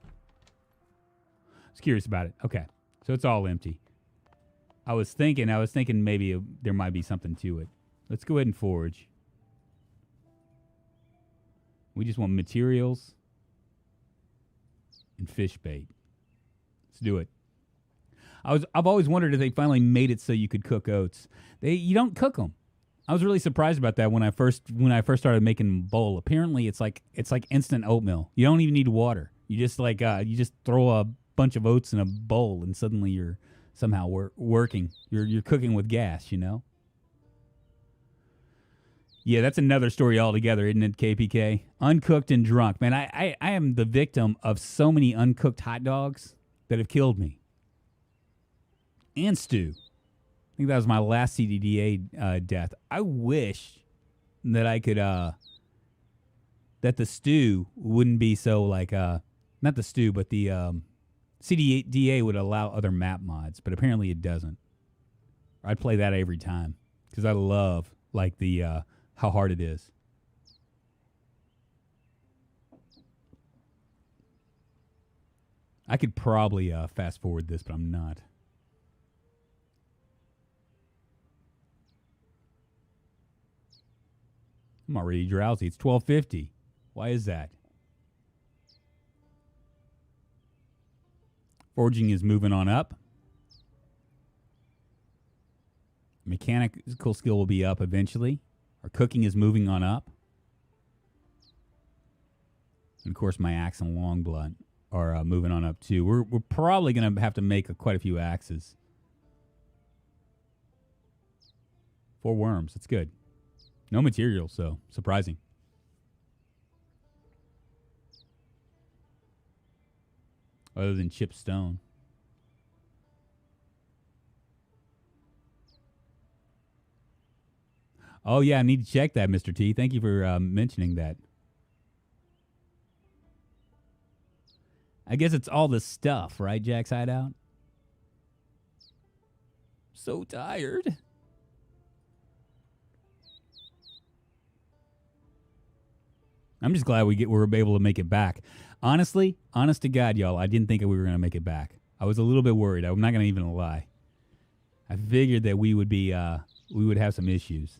I was curious about it. Okay. So it's all empty. I was thinking maybe there might be something to it. Let's go ahead and forage. We just want materials and fish bait. Let's do it. I've always wondered if they finally made it so you could cook oats. You don't cook them. I was really surprised about that when I first started making bowl. Apparently, it's like instant oatmeal. You don't even need water. You just throw a bunch of oats in a bowl, and suddenly you're somehow working. You're cooking with gas. You know. Yeah, that's another story altogether, isn't it, KPK? Uncooked and drunk, man. I am the victim of so many uncooked hot dogs that have killed me. And stew. I think that was my last CDDA death. I wish that I could, that the stew wouldn't be so like, not the stew, but the CDDA would allow other map mods, but apparently it doesn't. I'd play that every time because I love like the how hard it is. I could probably fast forward this, but I'm not. I'm already drowsy. It's 12:50. Why is that? Foraging is moving on up. Mechanical skill will be up eventually. Our cooking is moving on up. And of course, my axe and long blunt are moving on up too. We're probably going to have to make quite a few axes. 4 worms. That's good. No materials, so surprising. Other than chipped stone. Oh, yeah, I need to check that, Mr. T. Thank you for mentioning that. I guess it's all the stuff, right, Jack's Hideout? So tired. I'm just glad we're able to make it back. Honestly, honest to God, y'all, I didn't think we were going to make it back. I was a little bit worried. I'm not going to even lie. I figured that we would have some issues.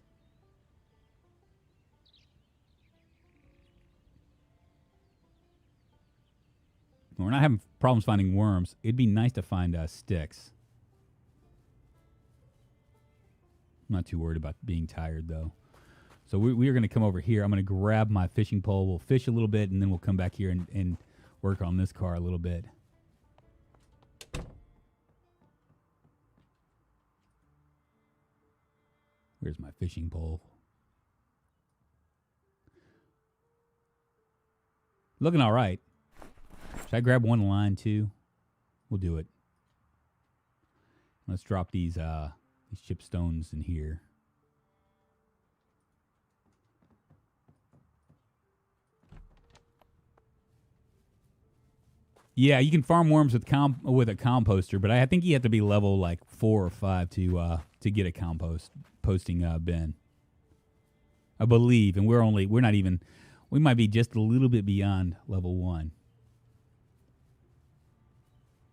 We're not having problems finding worms. It'd be nice to find sticks. I'm not too worried about being tired, though. So we are going to come over here. I'm going to grab my fishing pole. We'll fish a little bit, and then we'll come back here and work on this car a little bit. Where's my fishing pole? Looking all right. Should I grab one line, too? We'll do it. Let's drop these chip stones in here. Yeah, you can farm worms with a composter, but I think you have to be level like 4 or 5 to get a composting bin. I believe, and we might be just a little bit beyond level 1.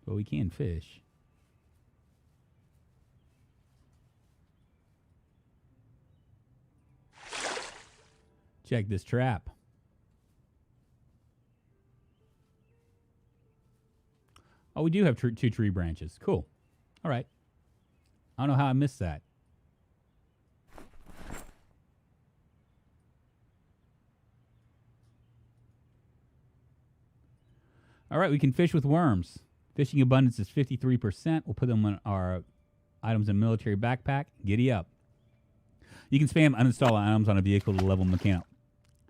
But we can fish. Check this trap. Oh, we do have 2 tree branches. Cool. All right. I don't know how I missed that. All right, we can fish with worms. Fishing abundance is 53%. We'll put them on our items in military backpack. Giddy up. You can spam uninstall items on a vehicle to level mechanic.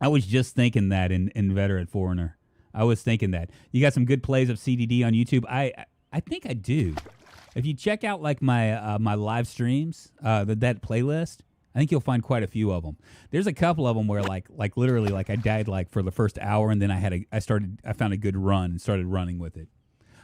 I was just thinking that in Inveterate Foreigner. I was thinking that. You got some good plays of CDD on YouTube? I think I do. If you check out like my my live streams, that playlist, I think you'll find quite a few of them. There's a couple of them where like literally like I died like for the first hour, and then I found a good run and started running with it.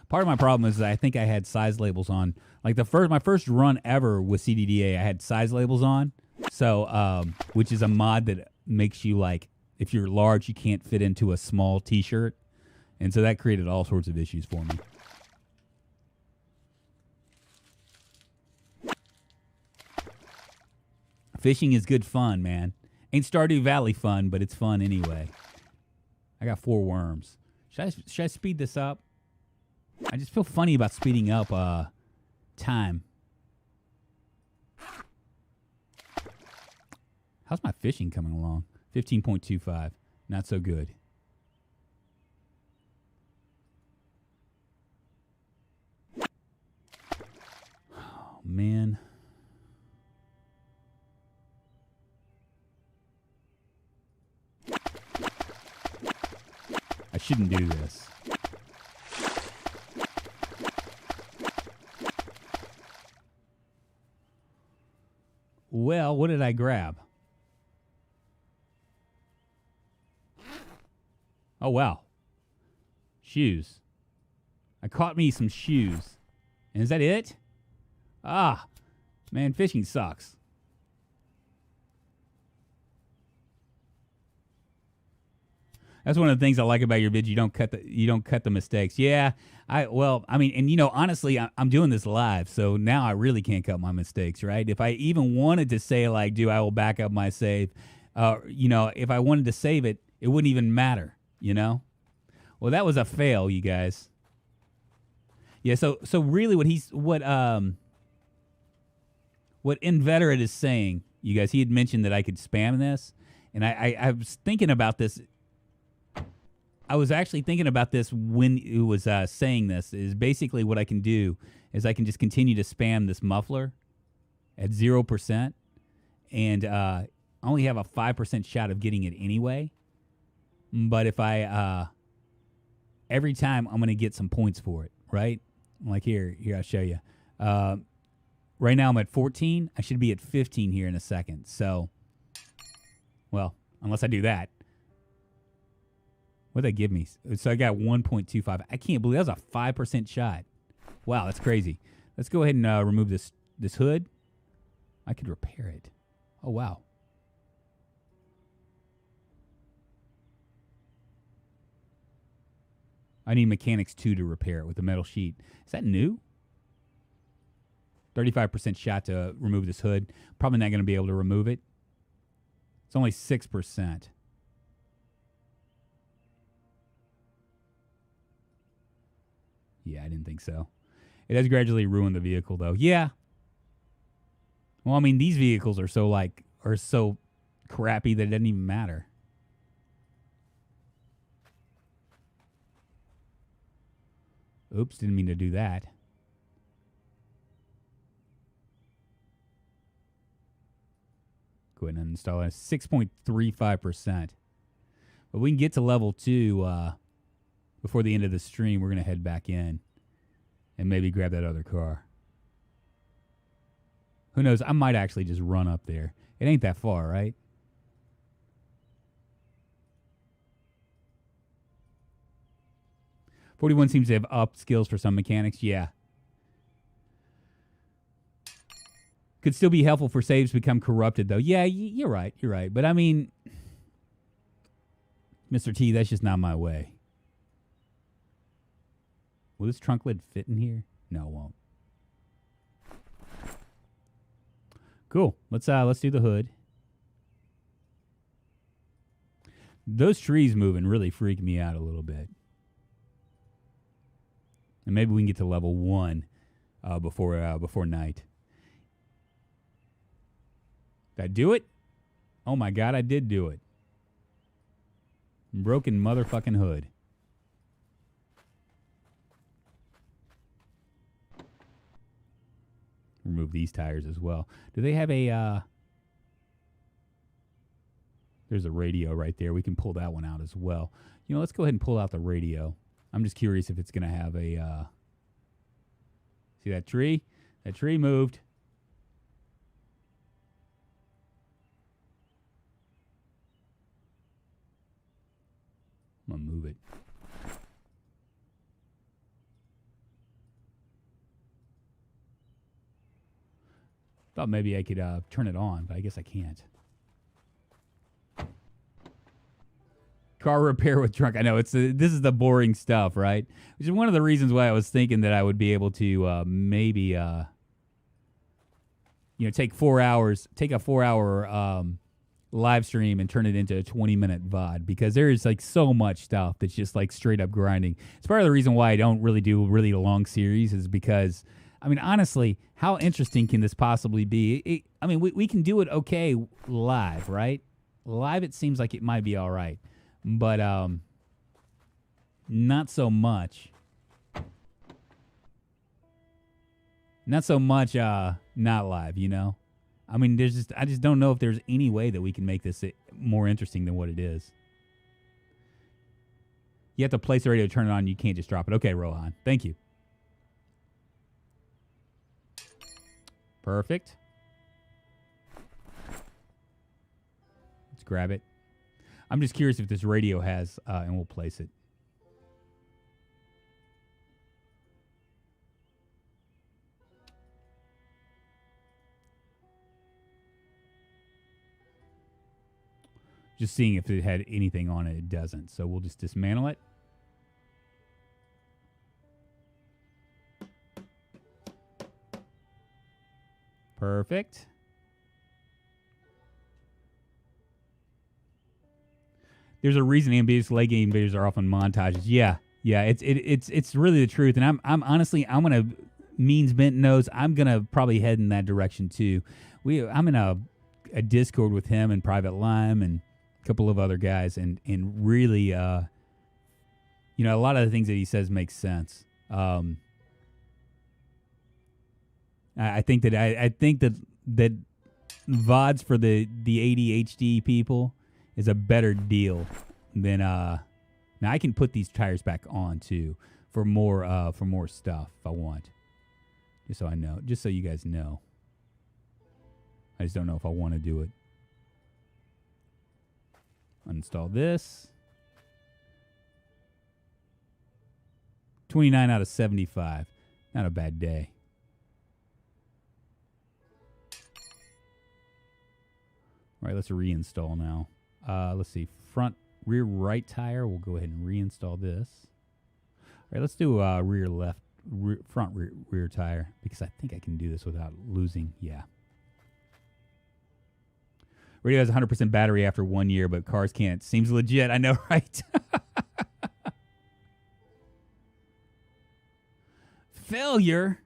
Part of my problem is that I think I had size labels on. Like my first run ever with CDDA, I had size labels on. So which is a mod that makes you like, if you're large, you can't fit into a small T-shirt. And so that created all sorts of issues for me. Fishing is good fun, man. Ain't Stardew Valley fun, but it's fun anyway. I got 4 worms. Should I speed this up? I just feel funny about speeding up time. How's my fishing coming along? 15.25. Not so good. Oh, man. I shouldn't do this. Well, what did I grab? Oh, wow. Shoes. I caught me some shoes. And is that it? Ah, man, fishing sucks. That's one of the things I like about your vids. You don't cut the mistakes. Yeah, honestly, I'm doing this live, so now I really can't cut my mistakes, right? If I even wanted to say like, I will back up my save, if I wanted to save it, it wouldn't even matter, Well, that was a fail, you guys. Yeah, so really what Inveterate is saying, you guys, he had mentioned that I could spam this, and I was thinking about this. I was actually thinking about this when it was saying this, is basically what I can do is I can just continue to spam this muffler at 0%, and I only have a 5% shot of getting it anyway. But if I, every time I'm going to get some points for it, right? Like here I'll show you. Right now I'm at 14. I should be at 15 here in a second. So, well, unless I do that. What did they give me? So I got 1.25. I can't believe that was a 5% shot. Wow, that's crazy. Let's go ahead and remove this hood. I could repair it. Oh, wow. I need Mechanics 2 to repair it with the metal sheet. Is that new? 35% shot to remove this hood. Probably not going to be able to remove it. It's only 6%. Yeah, I didn't think so. It has gradually ruined the vehicle, though. Yeah. Well, I mean, these vehicles are so crappy that it doesn't even matter. Oops, didn't mean to do that. Go ahead and install it. 6.35%. But we can get to level 2 before the end of the stream. We're going to head back in and maybe grab that other car. Who knows? I might actually just run up there. It ain't that far, right? $41 seems to have upped skills for some mechanics. Yeah. Could still be helpful for saves become corrupted, though. Yeah, you're right. You're right. But, I mean, Mr. T, that's just not my way. Will this trunk lid fit in here? No, it won't. Cool. Let's do the hood. Those trees moving really freak me out a little bit. And maybe we can get to level 1 before night. Did I do it? Oh my God, I did do it. Broken motherfucking hood. Remove these tires as well. Do they have a... There's a radio right there. We can pull that one out as well. You know, let's go ahead and pull out the radio. I'm just curious if it's going to have a... See that tree? That tree moved. I'm going to move it. Thought maybe I could turn it on, but I guess I can't. Car repair with trunk. I know this is the boring stuff, right? Which is one of the reasons why I was thinking that I would be able to maybe take 4 hours, take a 4-hour live stream and turn it into a 20-minute VOD, because there is like so much stuff that's just like straight up grinding. It's part of the reason why I don't really do really long series, is because, I mean, honestly, how interesting can this possibly be? We can do it okay live, right? Live, it seems like it might be all right. But not so much. Not so much not live, you know? I mean, I just don't know if there's any way that we can make this more interesting than what it is. You have to place the radio to turn it on. You can't just drop it. Okay, Rohan. Thank you. Perfect. Let's grab it. I'm just curious if this radio has, and we'll place it. Just seeing if it had anything on it. It doesn't. So we'll just dismantle it. Perfect. There's a reason ambitious late game videos are often montages. Yeah, it's really the truth. And I'm honestly, I'm gonna Means Bent knows I'm gonna probably head in that direction too. I'm in a Discord with him and Private Lime and a couple of other guys, and really, a lot of the things that he says make sense. I think that VODs for the ADHD people is a better deal than now I can put these tires back on too for more stuff if I want. Just so I know, just so you guys know. I just don't know if I want to do it. Uninstall this. 29 out of 75. Not a bad day. All right, let's reinstall now. Let's see. Rear right tire. We'll go ahead and reinstall this. right, let's do front rear tire because I think I can do this without losing. Yeah. Radio has 100% battery after 1 year, but cars can't. Seems legit. I know, right? Failure?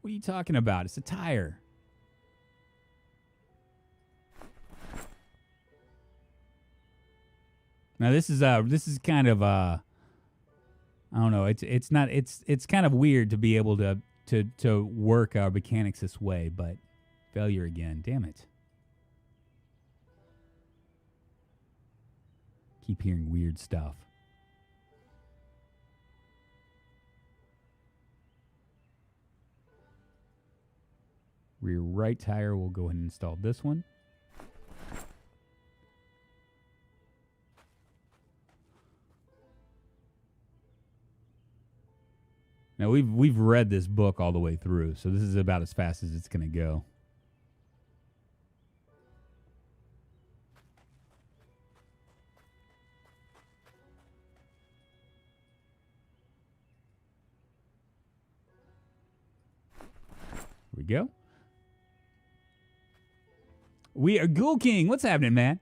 What are you talking about? It's a tire. Now this is kind of I don't know. It's not it's kind of weird to be able to work our mechanics this way, but failure again. Damn it. Keep hearing weird stuff. Rear right tire, we'll go ahead and install this one. Now we've read this book all the way through, so this is about as fast as it's going to go. Here we go. We are Ghoul King. What's happening, man?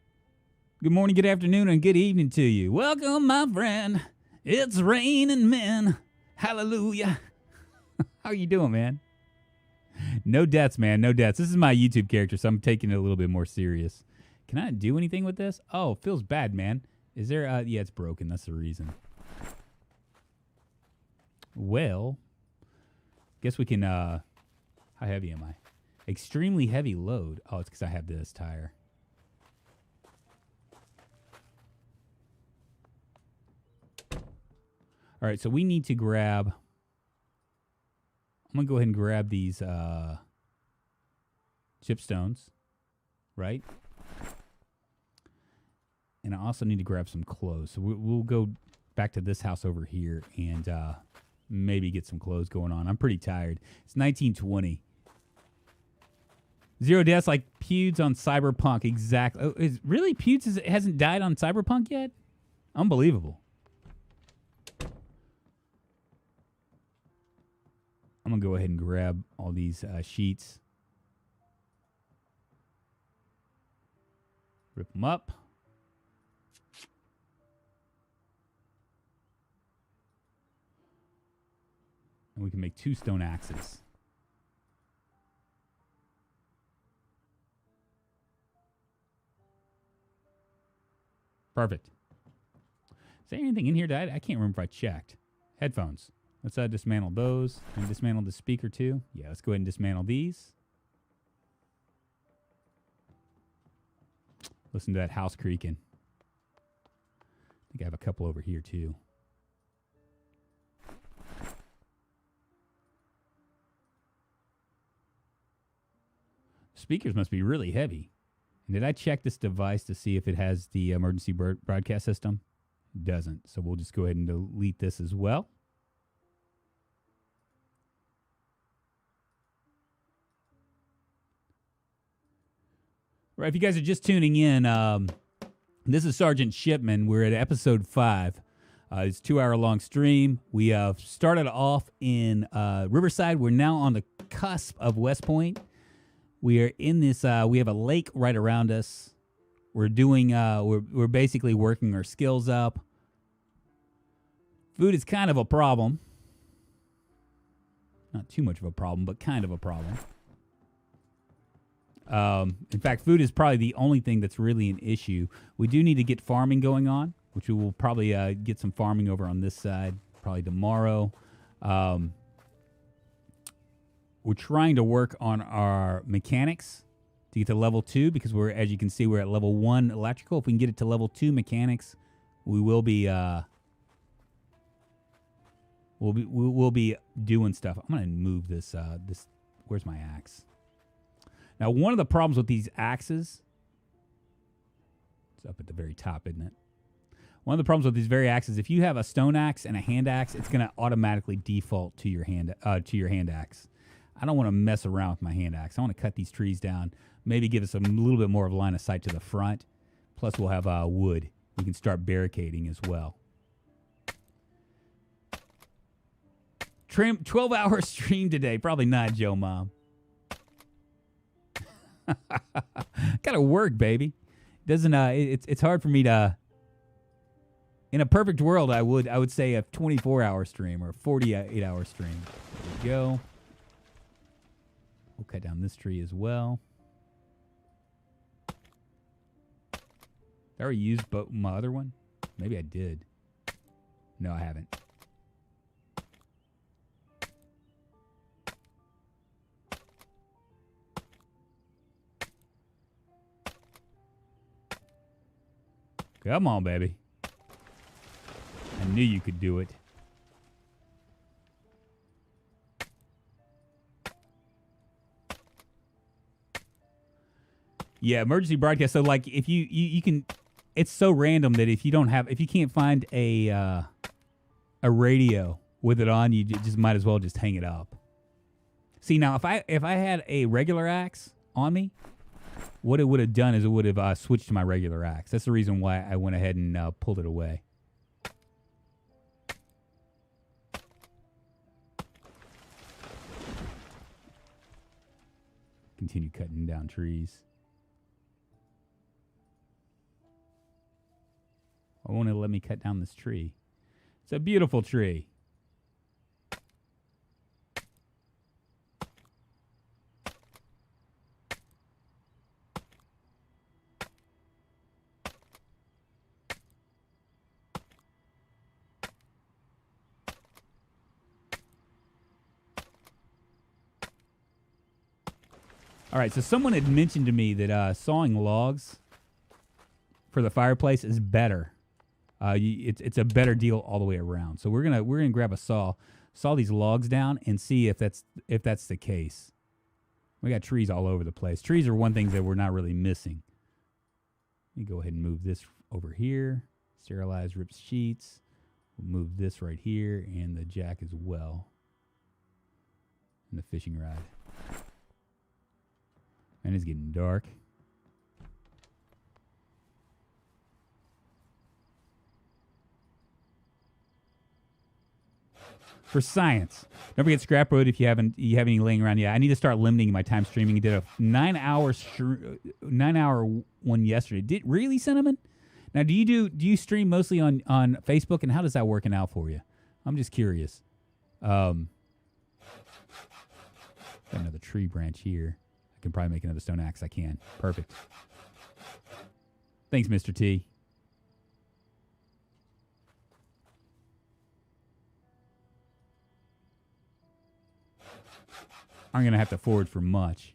Good morning, good afternoon, and good evening to you. Welcome, my friend. It's raining men. Hallelujah. How are you doing, man? No deaths, man. No deaths. This is my YouTube character, so I'm taking it a little bit more serious. Can I do anything with this? Oh, it feels bad, man. Is there... yeah, it's broken. That's the reason. Well, guess we can... how heavy am I? Extremely heavy load. Oh, it's because I have this tire. All right, so we need to grab... I'm going to go ahead and grab these chipstones, right? And I also need to grab some clothes. So we'll go back to this house over here and maybe get some clothes going on. I'm pretty tired. It's 1920. 0 deaths like Pewds on Cyberpunk. Exactly. Oh, really? Pewds hasn't died on Cyberpunk yet? Unbelievable. I'm going to go ahead and grab all these sheets. Rip them up. And we can make 2 stone axes. Perfect. Is there anything in here that I can't remember if I checked? Headphones. Let's dismantle those and dismantle the speaker too. Yeah, let's go ahead and dismantle these. Listen to that house creaking. I think I have a couple over here too. Speakers must be really heavy. And did I check this device to see if it has the emergency broadcast system? It doesn't. So we'll just go ahead and delete this as well. Right, if you guys are just tuning in, this is Sergeant Shipman. We're at episode 5. It's a 2-hour-long stream. We started off in Riverside. We're now on the cusp of Westpoint. We are in this. We have a lake right around us. We're doing. We're basically working our skills up. Food is kind of a problem. Not too much of a problem, but kind of a problem. In fact, food is probably the only thing that's really an issue. We do need to get farming going on, which we will probably get some farming over on this side probably tomorrow. We're trying to work on our mechanics to get to level 2 because we're, as you can see, we're at level 1 electrical. If we can get it to level 2 mechanics, we will be we'll be doing stuff. I'm gonna move this. Where's my axe? Now, one of the problems with these axes, it's up at the very top, isn't it? One of the problems with these very axes, if you have a stone axe and a hand axe, it's going to automatically default to your hand axe. I don't want to mess around with my hand axe. I want to cut these trees down, maybe give us a little bit more of a line of sight to the front. Plus, we'll have wood. We can start barricading as well. 12-hour stream today. Probably not, Joe Mom. Gotta work, baby. Doesn't it's hard for me to. In a perfect world, I would say a 24-hour stream or a 48-hour stream. There we go. We'll cut down this tree as well. Did I already use my other one? Maybe I did. No, I haven't. Come on, baby. I knew you could do it. Yeah, emergency broadcast. So, like, if you can, it's so random that if you can't find a radio with it on, you just might as well just hang it up. See, now if I had a regular axe on me, what it would have done is it would have switched to my regular axe. That's the reason why I went ahead and pulled it away. Continue cutting down trees. I won't let me cut down this tree. It's a beautiful tree. All right, so someone had mentioned to me that sawing logs for the fireplace is better. It's a better deal all the way around. So we're gonna grab a saw these logs down, and see if that's the case. We got trees all over the place. Trees are one thing that we're not really missing. Let me go ahead and move this over here. Sterilize ripped sheets. We'll move this right here, and the jack as well, and the fishing rod. And it's getting dark. For science, don't forget scrap wood if you have any laying around. Yeah, I need to start limiting my time streaming. I did a 9-hour one yesterday. Really, Cinnamon? Now, do you stream mostly on Facebook, and how does that working out for you? I'm just curious. Got another tree branch here. I can probably make another stone axe. I can. Perfect. Thanks, Mr. T. I'm going to have to forward for much.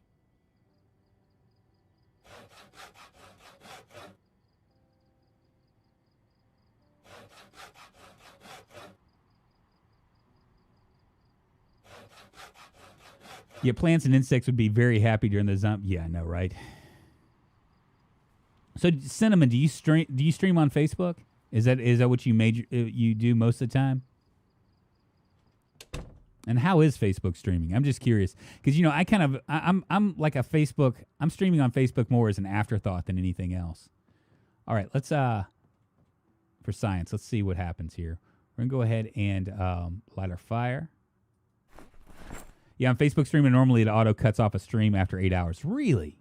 Yeah, plants and insects would be very happy during the zombie. Yeah, I know, right? So, Cinnamon, do you stream on Facebook? Is that what you do most of the time? And how is Facebook streaming? I'm just curious because I'm like a Facebook. I'm streaming on Facebook more as an afterthought than anything else. All right, let's for science. Let's see what happens here. We're gonna go ahead and light our fire. Yeah, on Facebook streaming normally it auto cuts off a stream after 8 hours. Really?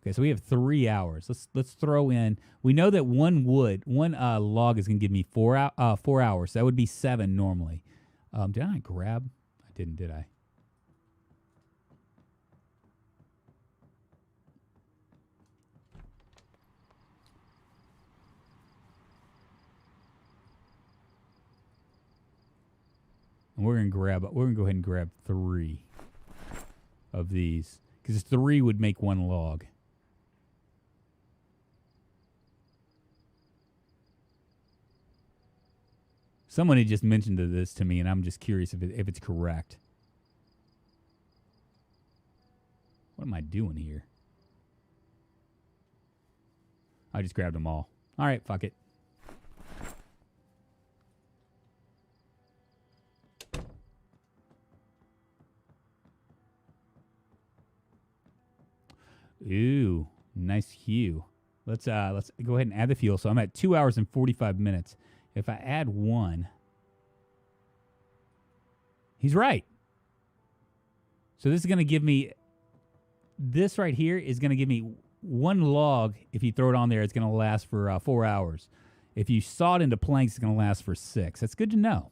Okay, so we have 3 hours. Let's throw in. We know that one log is going to give me 4 hours. So that would be 7 normally. Did I grab? I didn't, did I? And we're going to go ahead and grab 3 of these because 3 would make 1 log. Someone had just mentioned this to me, and I'm just curious if it's correct. What am I doing here? I just grabbed them all. All right, fuck it. Ooh, nice hue. Let's go ahead and add the fuel. So I'm at 2 hours and 45 minutes. If I add 1, He's right. So this is going to give me, this right here is going to give me 1 log. If you throw it on there, it's going to last for 4 hours. If you saw it into planks, it's going to last for 6. That's good to know.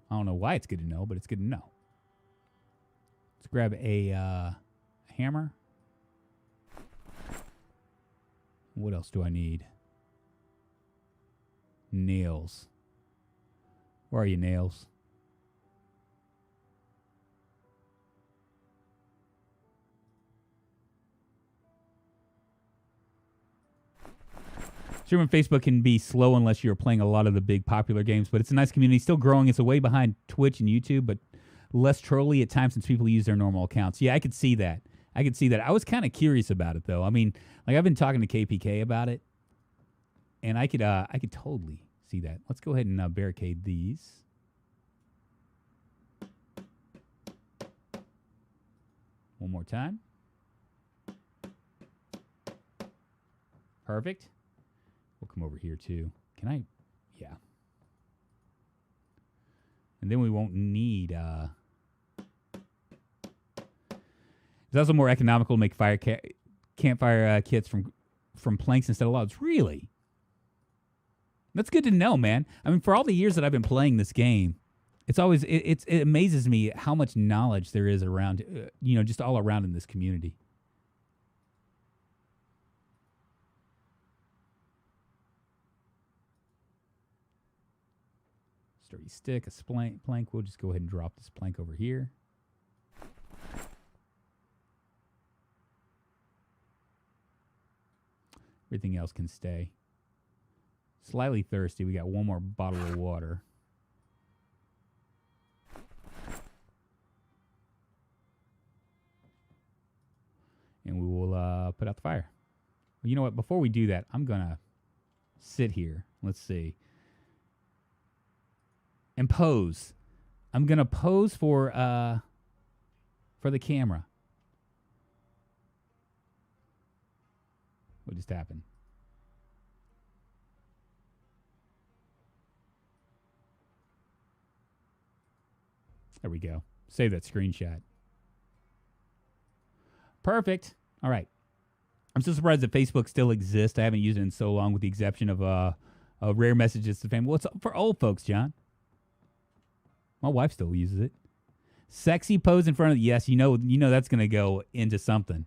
I don't know why it's good to know, but it's good to know. Let's grab a hammer. What else do I need? Nails. Where are you, nails? Sure, Facebook can be slow unless you're playing a lot of the big popular games, but it's a nice community. Still growing. It's way behind Twitch and YouTube, but less trolly at times since people use their normal accounts. Yeah, I could see that. I was kind of curious about it, though. I mean, like I've been talking to KPK about it, and I could totally see that. Let's go ahead and barricade these. One more time. Perfect. We'll come over here, too. Can I? Yeah. And then we won't need... It's also more economical to make campfire kits from planks instead of logs. Really? That's good to know, man. I mean, for all the years that I've been playing this game, it's always it amazes me how much knowledge there is around, just all around in this community. Sturdy stick, a plank. We'll just go ahead and drop this plank over here. Everything else can stay. Slightly thirsty. We got 1 more bottle of water. And we will put out the fire. Well, you know what? Before we do that, I'm going to sit here. Let's see. And pose. I'm going to pose for the camera. What just happened? There we go. Save that screenshot. Perfect. All right. I'm so surprised that Facebook still exists. I haven't used it in so long, with the exception of rare messages to family. Well, it's for old folks, John. My wife still uses it. Sexy pose in front of... Yes, you know that's going to go into something.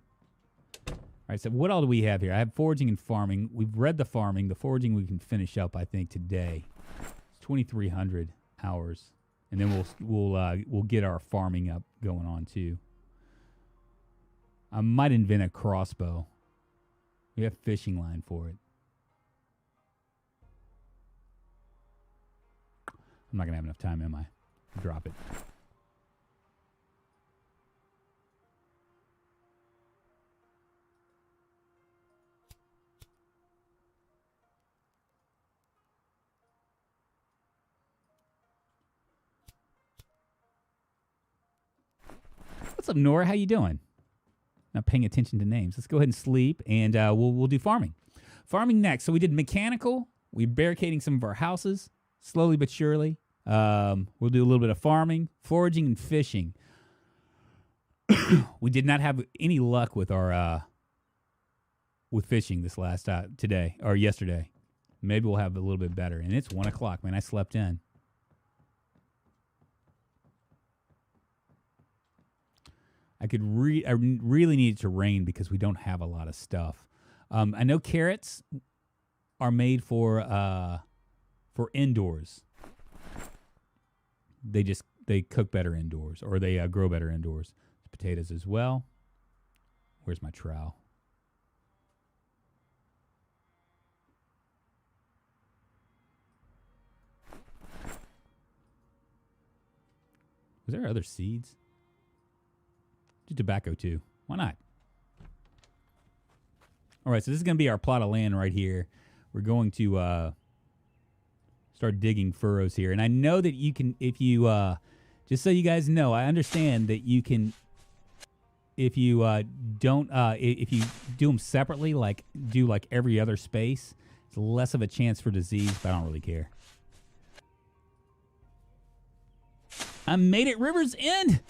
All right, so what all do we have here? I have foraging and farming. We've read the farming. The foraging we can finish up, I think, today. It's 2,300 hours, and then we'll get our farming up going on too. I might invent a crossbow. We have fishing line for it. I'm not gonna have enough time, am I? Drop it. What's up, Nora? How you doing? Not paying attention to names. Let's go ahead and sleep, and we'll do farming. Farming next. So we did mechanical. We're barricading some of our houses, slowly but surely. We'll do a little bit of farming, foraging, and fishing. We did not have any luck with our with fishing this last today or yesterday. Maybe we'll have a little bit better. And it's 1 o'clock, man. I slept in. I really need it to rain because we don't have a lot of stuff. I know carrots are made for indoors. They cook better indoors, or they grow better indoors. Potatoes as well. Where's my trowel? Was there other seeds? Do tobacco too. Why not? All right, so this is going to be our plot of land right here. We're going to start digging furrows here. And I know that you can, if you, just so you guys know, I understand that you can, if you if you do them separately, like every other space, it's less of a chance for disease, but I don't really care. I made it River's End.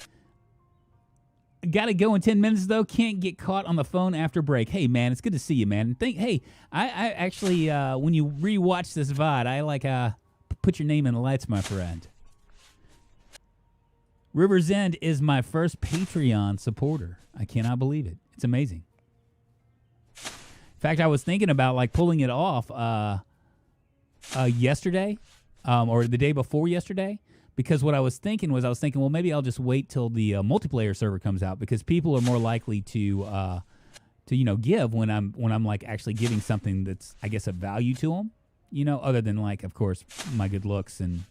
Got to go in 10 minutes, though. Can't get caught on the phone after break. Hey, man, it's good to see you, man. Hey, I actually, when you rewatch this VOD, I put your name in the lights, my friend. River's End is my first Patreon supporter. I cannot believe it. It's amazing. In fact, I was thinking about pulling it off yesterday or the day before yesterday, because what I was thinking, well, maybe I'll just wait till the multiplayer server comes out, because people are more likely to give when I'm actually giving something that's, I guess, of value to them, other than of course, my good looks and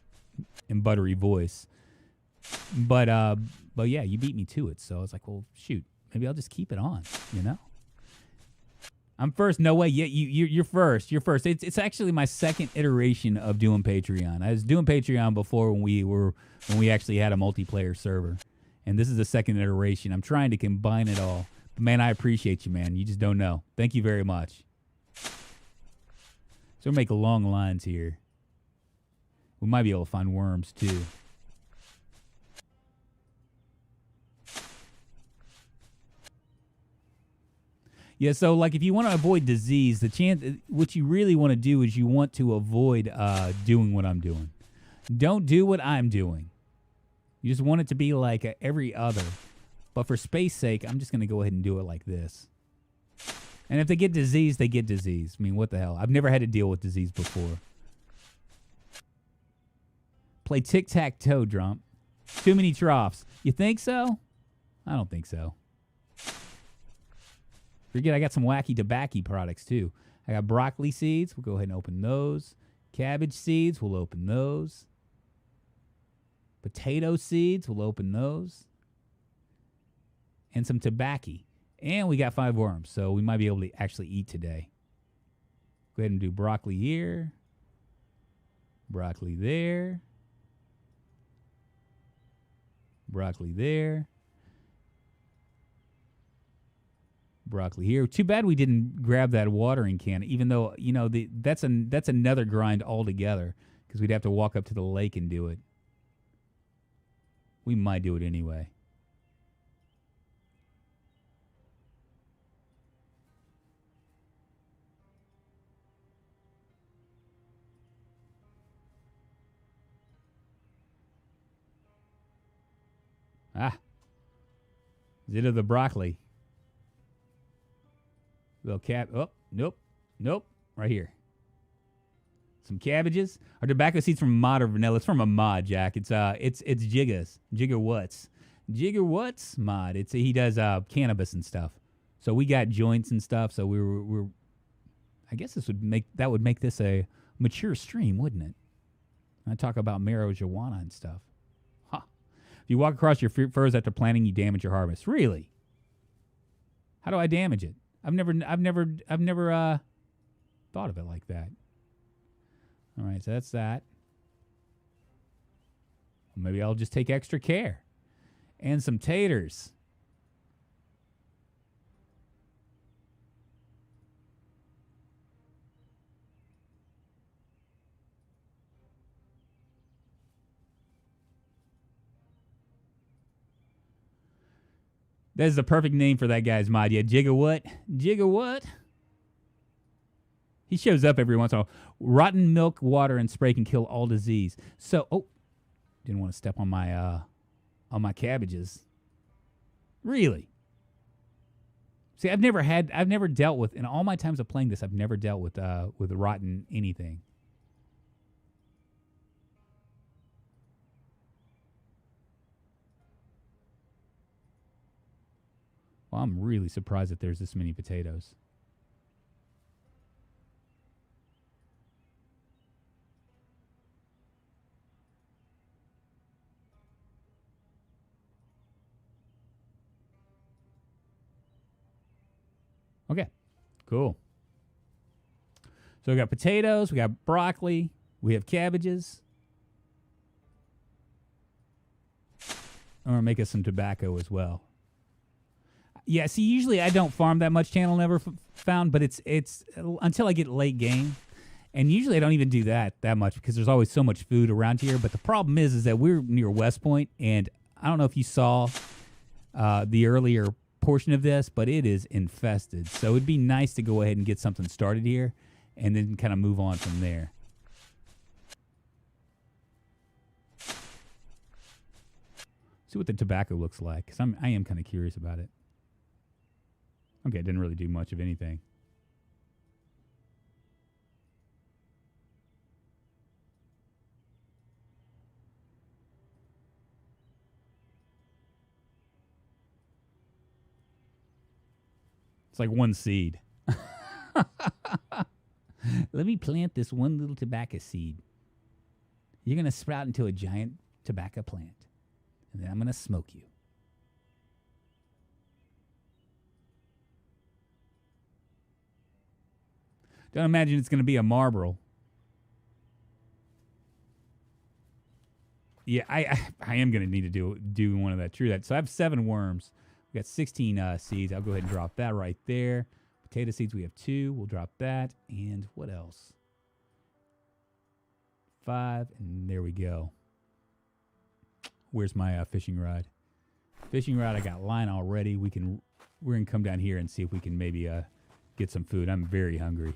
buttery voice. But yeah, you beat me to it, so I was like, well, shoot, maybe I'll just keep it on, I'm first. No way. Yeah, you're first. You're first. It's actually my second iteration of doing Patreon. I was doing Patreon before when we actually had a multiplayer server, and this is the second iteration. I'm trying to combine it all. But man, I appreciate you, man. You just don't know. Thank you very much. So we'll make long lines here. We might be able to find worms too. Yeah, so if you want to avoid disease, what you really want to do is you want to avoid doing what I'm doing. Don't do what I'm doing. You just want it to be like every other. But for space sake, I'm just going to go ahead and do it like this. And if they get disease, they get disease. I mean, what the hell? I've never had to deal with disease before. Play tic-tac-toe, Drump. Too many troughs. You think so? I don't think so. Forget, I got some wacky tobacco products, too. I got broccoli seeds. We'll go ahead and open those. Cabbage seeds. We'll open those. Potato seeds. We'll open those. And some tobacco. And we got 5 worms, so we might be able to actually eat today. Go ahead and do broccoli here. Broccoli there. Broccoli there. Broccoli here. Too bad we didn't grab that watering can, even though, that's another grind altogether, because we'd have to walk up to the lake and do it. We might do it anyway. Zit of the broccoli. Little oh, nope, right here. Some cabbages. Our tobacco seeds from mod or vanilla. It's from a mod, Jack. It's Jigga What's mod. He does cannabis and stuff. So we got joints and stuff. So we're I guess would make this a mature stream, wouldn't it? I talk about marijuana and stuff. Huh. If you walk across your furs after planting, you damage your harvest. Really? How do I damage it? I've never thought of it like that. All right, so that's that. Maybe I'll just take extra care. And some taters. That is the perfect name for that guy's mod. Yeah, Jigga what? He shows up every once in a while. Rotten milk, water, and spray can kill all disease. So, didn't want to step on my cabbages. Really? See, I've never dealt with, in all my times of playing this, I've never dealt with rotten anything. Well, I'm really surprised that there's this many potatoes. Okay, cool. So we got potatoes, we got broccoli, we have cabbages. I'm gonna make us some tobacco as well. Yeah, see, usually I don't farm that much channel never found, but it's until I get late game. And usually I don't even do that much because there's always so much food around here. But the problem is that we're near Westpoint, and I don't know if you saw the earlier portion of this, but it is infested. So it'd be nice to go ahead and get something started here and then kind of move on from there. See what the tobacco looks like, because I am kind of curious about it. Okay, it didn't really do much of anything. It's like one seed. Let me plant this one little tobacco seed. You're going to sprout into a giant tobacco plant. And then I'm going to smoke you. Don't imagine it's going to be a Marlboro. Yeah, I am going to need to do one of that. True that. So I have 7 worms. We got 16 seeds. I'll go ahead and drop that right there. Potato seeds, we have 2. We'll drop that. And what else? 5. And there we go. Where's my fishing rod? Fishing rod, I got line already. We're gonna come down here and see if we can maybe get some food. I'm very hungry.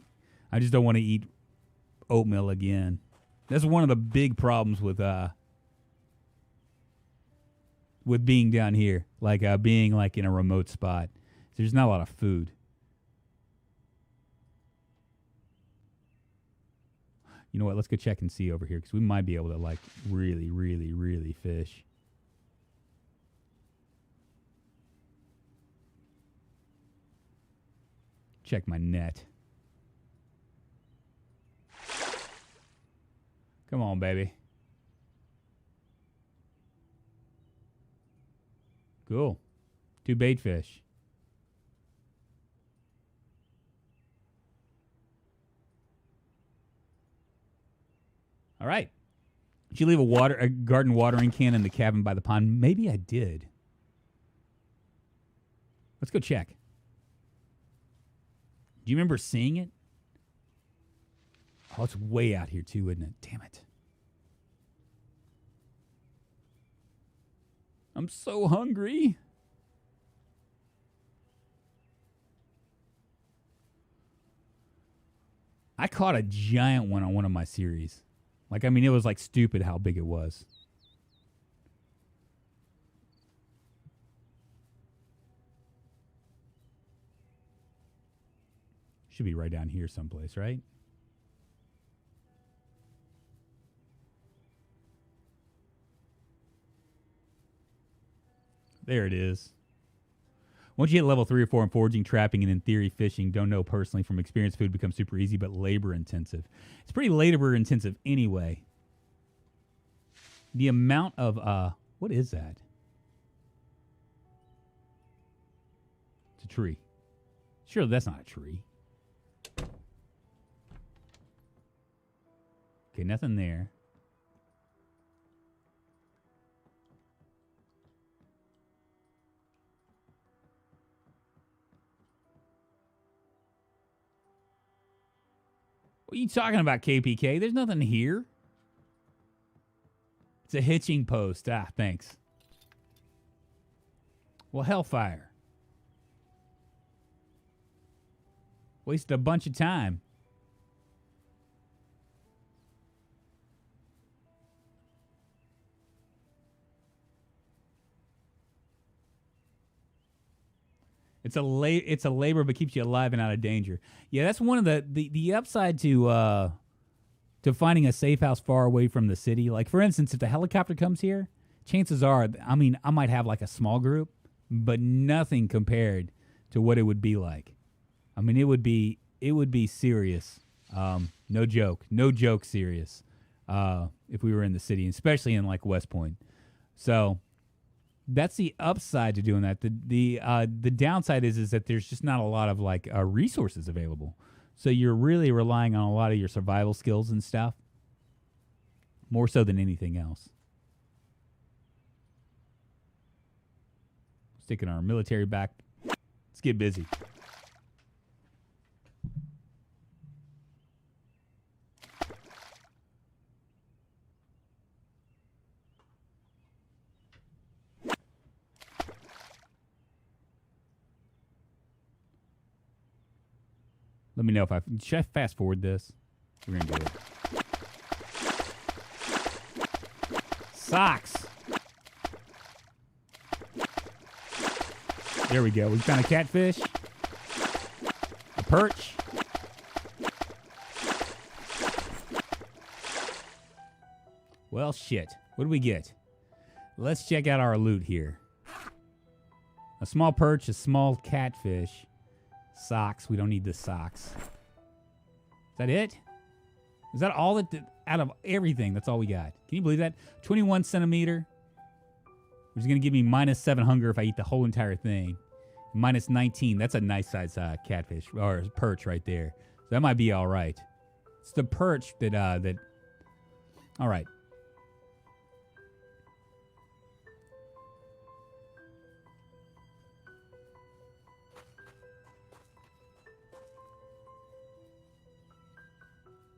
I just don't want to eat oatmeal again. That's one of the big problems with being down here, like being like in a remote spot. There's not a lot of food. You know what? Let's go check and see over here because we might be able to like really, really, really fish. Check my net. Come on, baby. Cool. 2 bait fish. All right. Did you leave a garden watering can in the cabin by the pond? Maybe I did. Let's go check. Do you remember seeing it? Oh, it's way out here too, isn't it? Damn it. I'm so hungry. I caught a giant one on one of my series. Like, I mean, it was like stupid how big it was. Should be right down here someplace, right? There it is. Once you hit level 3 or 4 in foraging, trapping, and in theory fishing, don't know personally from experience, food becomes super easy but labor intensive. It's pretty labor intensive anyway. The amount of what is that? It's a tree. Surely that's not a tree. Okay, nothing there. What are you talking about, KPK? There's nothing here. It's a hitching post. Ah, thanks. Well, hellfire. Wasted a bunch of time. It's a labor, but keeps you alive and out of danger. Yeah, that's one of the upside to finding a safe house far away from the city. Like, for instance, if the helicopter comes here, chances are, I mean, I might have like a small group, but nothing compared to what it would be like. I mean, it would be serious. No joke, serious. If we were in the city, especially in like Westpoint. So that's the upside to doing that. The downside is that there's just not a lot of like resources available. So you're really relying on a lot of your survival skills and stuff, more so than anything else. Sticking our military back. Let's get busy. Let me know if should I fast forward this? We're gonna do it. Socks. There we go. We found a catfish, a perch. Well, shit. What do we get? Let's check out our loot here. A small perch, a small catfish, socks. We don't need the socks. Is that it? Is that all that, out of everything, that's all we got? Can you believe that? 21 centimeter, which is going to give me -7 hunger if I eat the whole entire thing. -19, that's a nice size catfish, or perch right there. So that might be all right. It's the perch that, all right.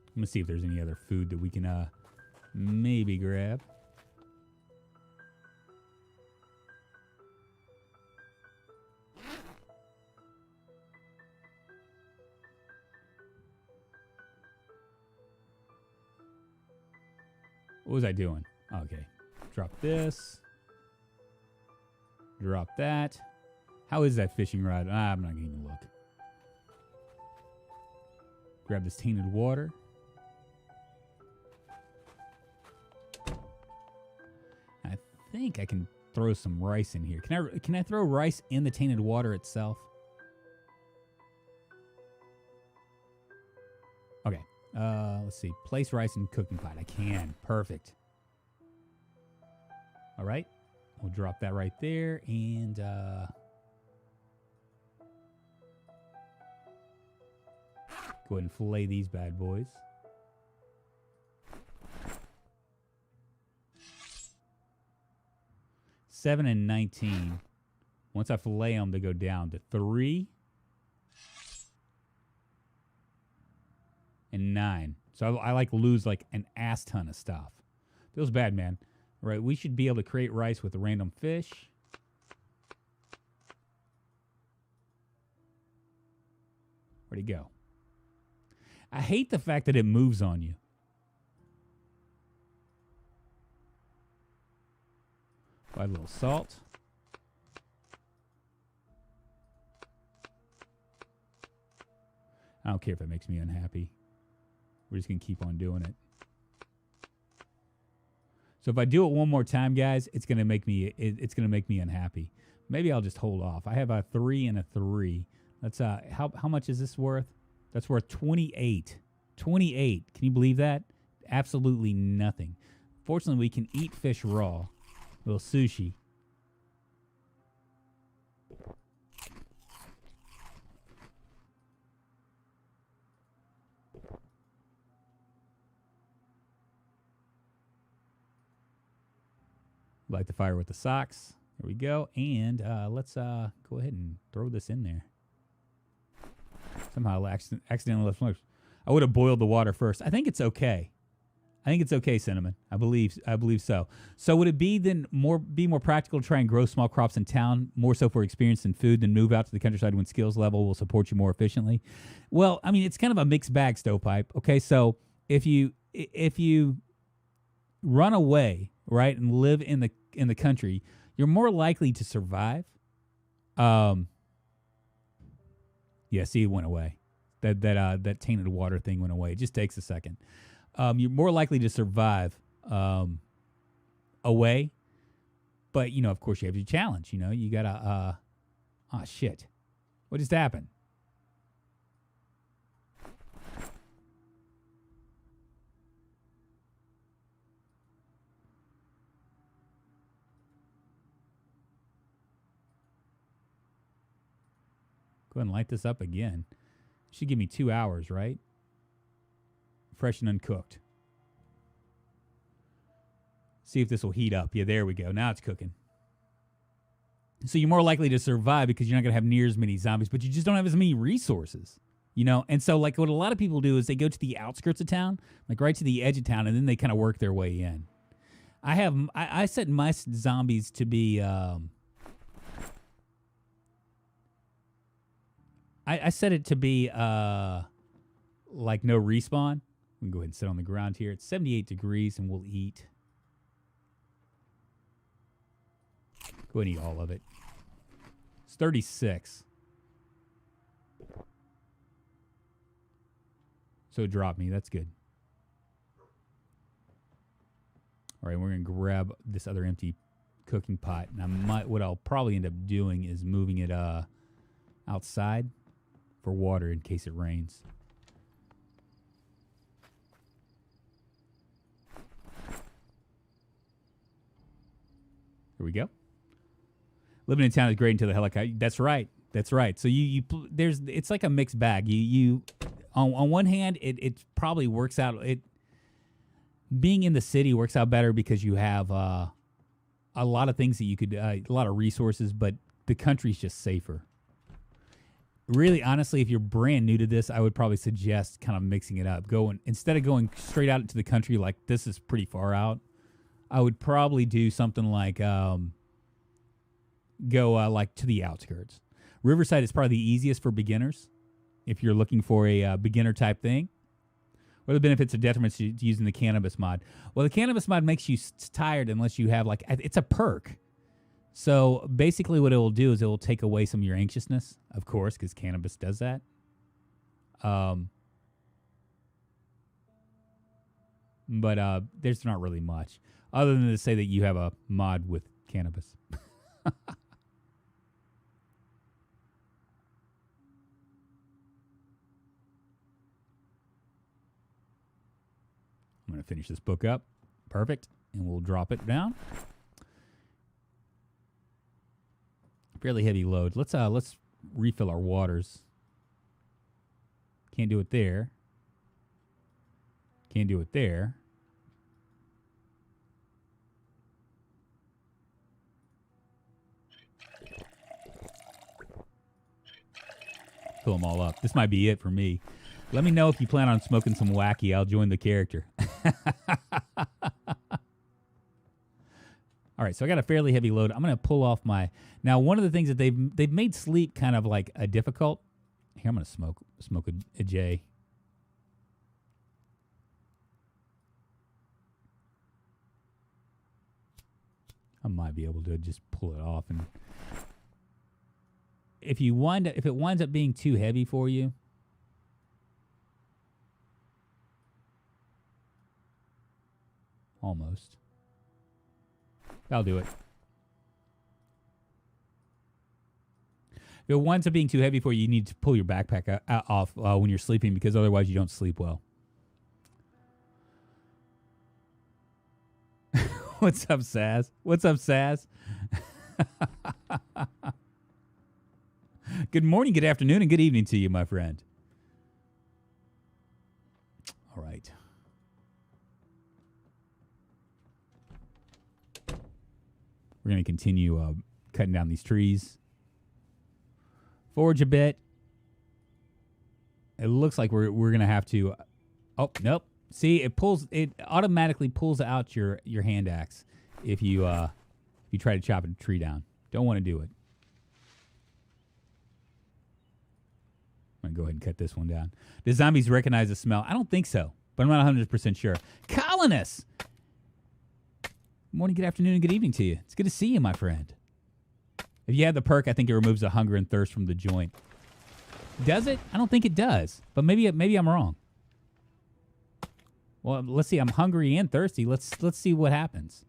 I'm gonna see if there's any other food that we can maybe grab. What was I doing? Okay. Drop this. Drop that. How is that fishing rod? I'm not gonna even look. Grab this tainted water. I think I can throw some rice in here. Can I throw rice in the tainted water itself? Okay. Let's see. Place rice in cooking pot. I can. Perfect. All right. We'll drop that right there and go ahead and fillet these bad boys. $7 and $19. Once I fillet them, they go down to $3 and $9. So I like lose like an ass ton of stuff. Feels bad, man. All right, we should be able to create rice with a random fish. Where'd he go? I hate the fact that it moves on you. Add a little salt. I don't care if it makes me unhappy. We're just going to keep on doing it. So if I do it one more time, guys, it's going to make me unhappy. Maybe I'll just hold off. I have a 3 and a 3. That's how much is this worth? That's worth 28. 28. Can you believe that? Absolutely nothing. Fortunately, we can eat fish raw. A little sushi. Light the fire with the socks. There we go. And let's go ahead and throw this in there. Somehow accidentally left smoke. I would have boiled the water first. I think it's okay. I think it's okay, Cinnamon. I believe so. So would it be then more practical to try and grow small crops in town, more so for experience in food, than move out to the countryside when skills level will support you more efficiently? Well, I mean, it's kind of a mixed bag, Stovepipe. Okay, so if you run away, right, and live in the country, you're more likely to survive. Yeah, see, it went away. That tainted water thing went away. It just takes a second. You're more likely to survive away, but of course you have your challenge. You gotta. Oh shit! What just happened? Go ahead and light this up again. Should give me 2 hours, right? Fresh and uncooked. See if this will heat up. Yeah, there we go. Now it's cooking. So you're more likely to survive because you're not going to have near as many zombies, but you just don't have as many resources, And so, like, what a lot of people do is they go to the outskirts of town, like right to the edge of town, and then they kind of work their way in. I set my zombies to be. I set it to be like no respawn. We can go ahead and sit on the ground here. It's 78 degrees, and we'll eat. Go ahead and eat all of it. It's 36. So it dropped me. That's good. All right, we're going to grab this other empty cooking pot. And what I'll probably end up doing is moving it outside for water in case it rains. Here we go. Living in town is great until the helicopter. That's right. That's right. So it's like a mixed bag. On one hand, it probably works out. Being in the city works out better because you have a lot of things that you could, a lot of resources, but the country's just safer. Really, honestly, if you're brand new to this, I would probably suggest kind of mixing it up. Instead of going straight out into the country like this is pretty far out, I would probably do something like go like to the outskirts. Riverside is probably the easiest for beginners if you're looking for a beginner type thing. What are the benefits or detriments to using the cannabis mod? Well, the cannabis mod makes you tired unless you have it's a perk. So basically what it will do is it will take away some of your anxiousness, of course, because cannabis does that. But there's not really much other than to say that you have a mod with cannabis. I'm going to finish this book up. Perfect. And we'll drop it down. Fairly heavy load. Let's refill our waters. Can't do it there. Can't do it there. Fill them all up. This might be it for me. Let me know if you plan on smoking some wacky. I'll join the character. All right, so I got a fairly heavy load. I'm going to pull off my... Now, one of the things that they've made sleep kind of like a difficult... Here, I'm going to smoke a J. I might be able to just pull it off. And if it winds up being too heavy for you... Almost. I'll do it. If it winds up being too heavy for you, you need to pull your backpack off when you're sleeping because otherwise you don't sleep well. What's up, Saz? What's up, Saz? Good morning, good afternoon, and good evening to you, my friend. All right. We're going to continue cutting down these trees. Forge a bit. It looks like we're going to have to... Oh, nope. See, it automatically pulls out your hand axe if you try to chop a tree down. Don't want to do it. I'm going to go ahead and cut this one down. Do zombies recognize the smell? I don't think so, but I'm not 100% sure. Colonists! Morning, good afternoon, and good evening to you. It's good to see you, my friend. If you have the perk, I think it removes the hunger and thirst from the joint. Does it? I don't think it does, but maybe I'm wrong. Well, let's see. I'm hungry and thirsty. Let's see what happens.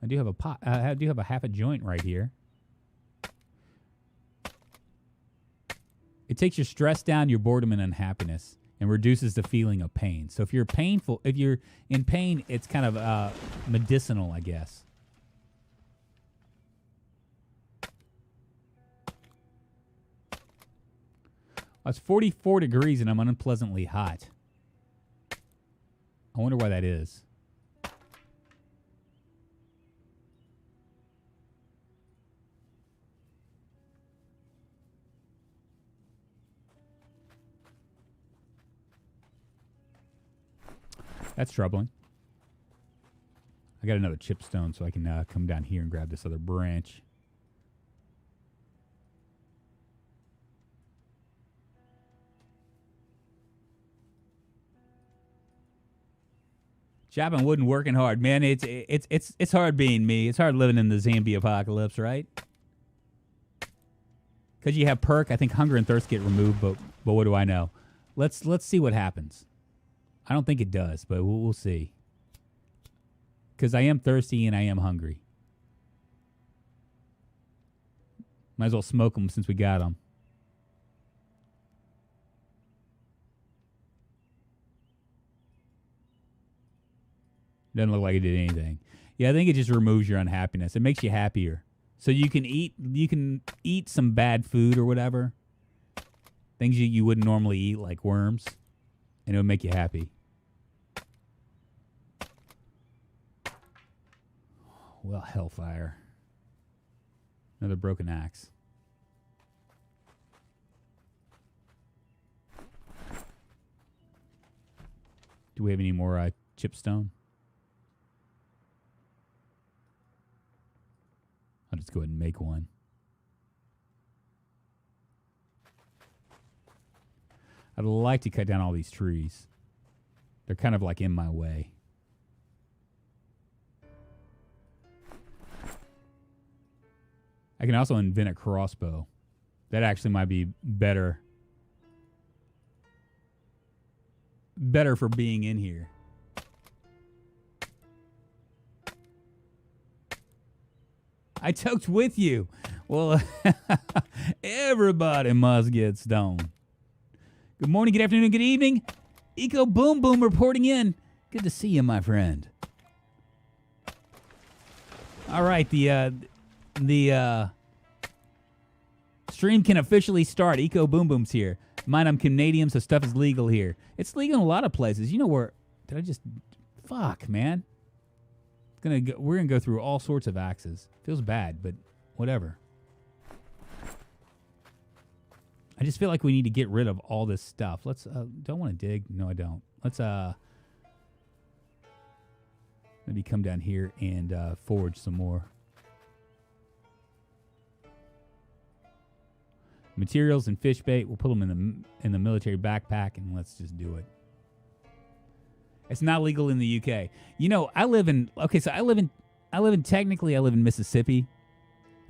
I do have a pot. I do have a half a joint right here. It takes your stress down, your boredom and unhappiness, and reduces the feeling of pain. So if you're in pain, it's kind of medicinal, I guess. It's 44 degrees and I'm unpleasantly hot. I wonder why that is. That's troubling. I got another chipstone, so I can come down here and grab this other branch. Chopping wood and working hard, man. It's hard being me. It's hard living in the zombie apocalypse, right? Because you have perk, I think hunger and thirst get removed, but what do I know? Let's see what happens. I don't think it does, but we'll see. Because I am thirsty and I am hungry. Might as well smoke them since we got them. Doesn't look like it did anything. Yeah, I think it just removes your unhappiness. It makes you happier. So you can eat some bad food or whatever. Things you wouldn't normally eat, like worms, and it would make you happy. Well, hellfire. Another broken axe. Do we have any more chipstone? I'll just go ahead and make one. I'd like to cut down all these trees. They're kind of like in my way. I can also invent a crossbow. That actually might be better. Better for being in here. I toked with you. Well, everybody must get stoned. Good morning, good afternoon, good evening. Eco Boom Boom reporting in. Good to see you, my friend. All right, the stream can officially start. Eco Boom Boom's here. Mind I'm Canadian, so stuff is legal here. It's legal in a lot of places. You know where? Did I just? Fuck, man. We're gonna go through all sorts of axes. Feels bad, but whatever. I just feel like we need to get rid of all this stuff. Let's. Don't want to dig. No, I don't. Let's. Maybe come down here and forge some more. Materials and fish bait. We'll put them in the military backpack and let's just do it. It's not legal in the UK. You know, I live in Mississippi,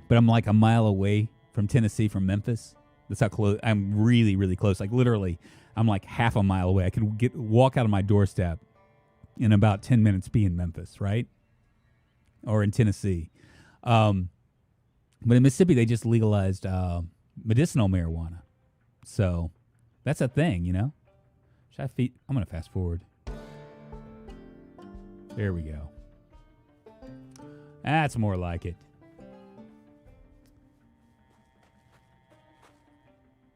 but I'm like a mile away from Tennessee, from Memphis. That's how close. I'm really, really close. Like literally, I'm like half a mile away. I could walk out of my doorstep in about 10 minutes, be in Memphis, right? Or in Tennessee. But in Mississippi, they just legalized medicinal marijuana. So that's a thing, you know? I'm going to fast forward. There we go. That's more like it.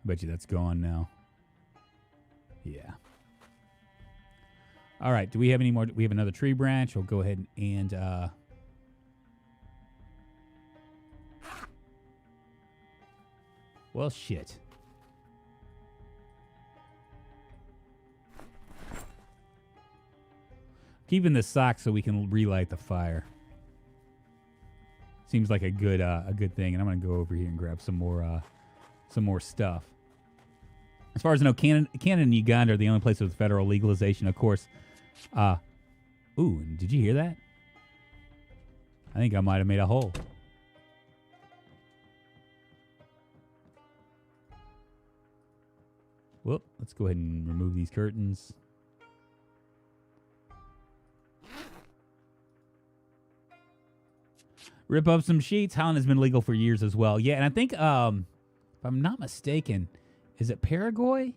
I bet you that's gone now. Yeah. All right. Do we have any more? We have another tree branch. We'll go ahead and well, shit. Keeping the sock so we can relight the fire. Seems like a good thing. And I'm gonna go over here and grab some more stuff. As far as I know, Canada and Uganda are the only places with federal legalization, of course. Ooh, did you hear that? I think I might have made a hole. Well, let's go ahead and remove these curtains. Rip up some sheets. Holland has been legal for years as well. Yeah, and I think, if I'm not mistaken, is it Paraguay?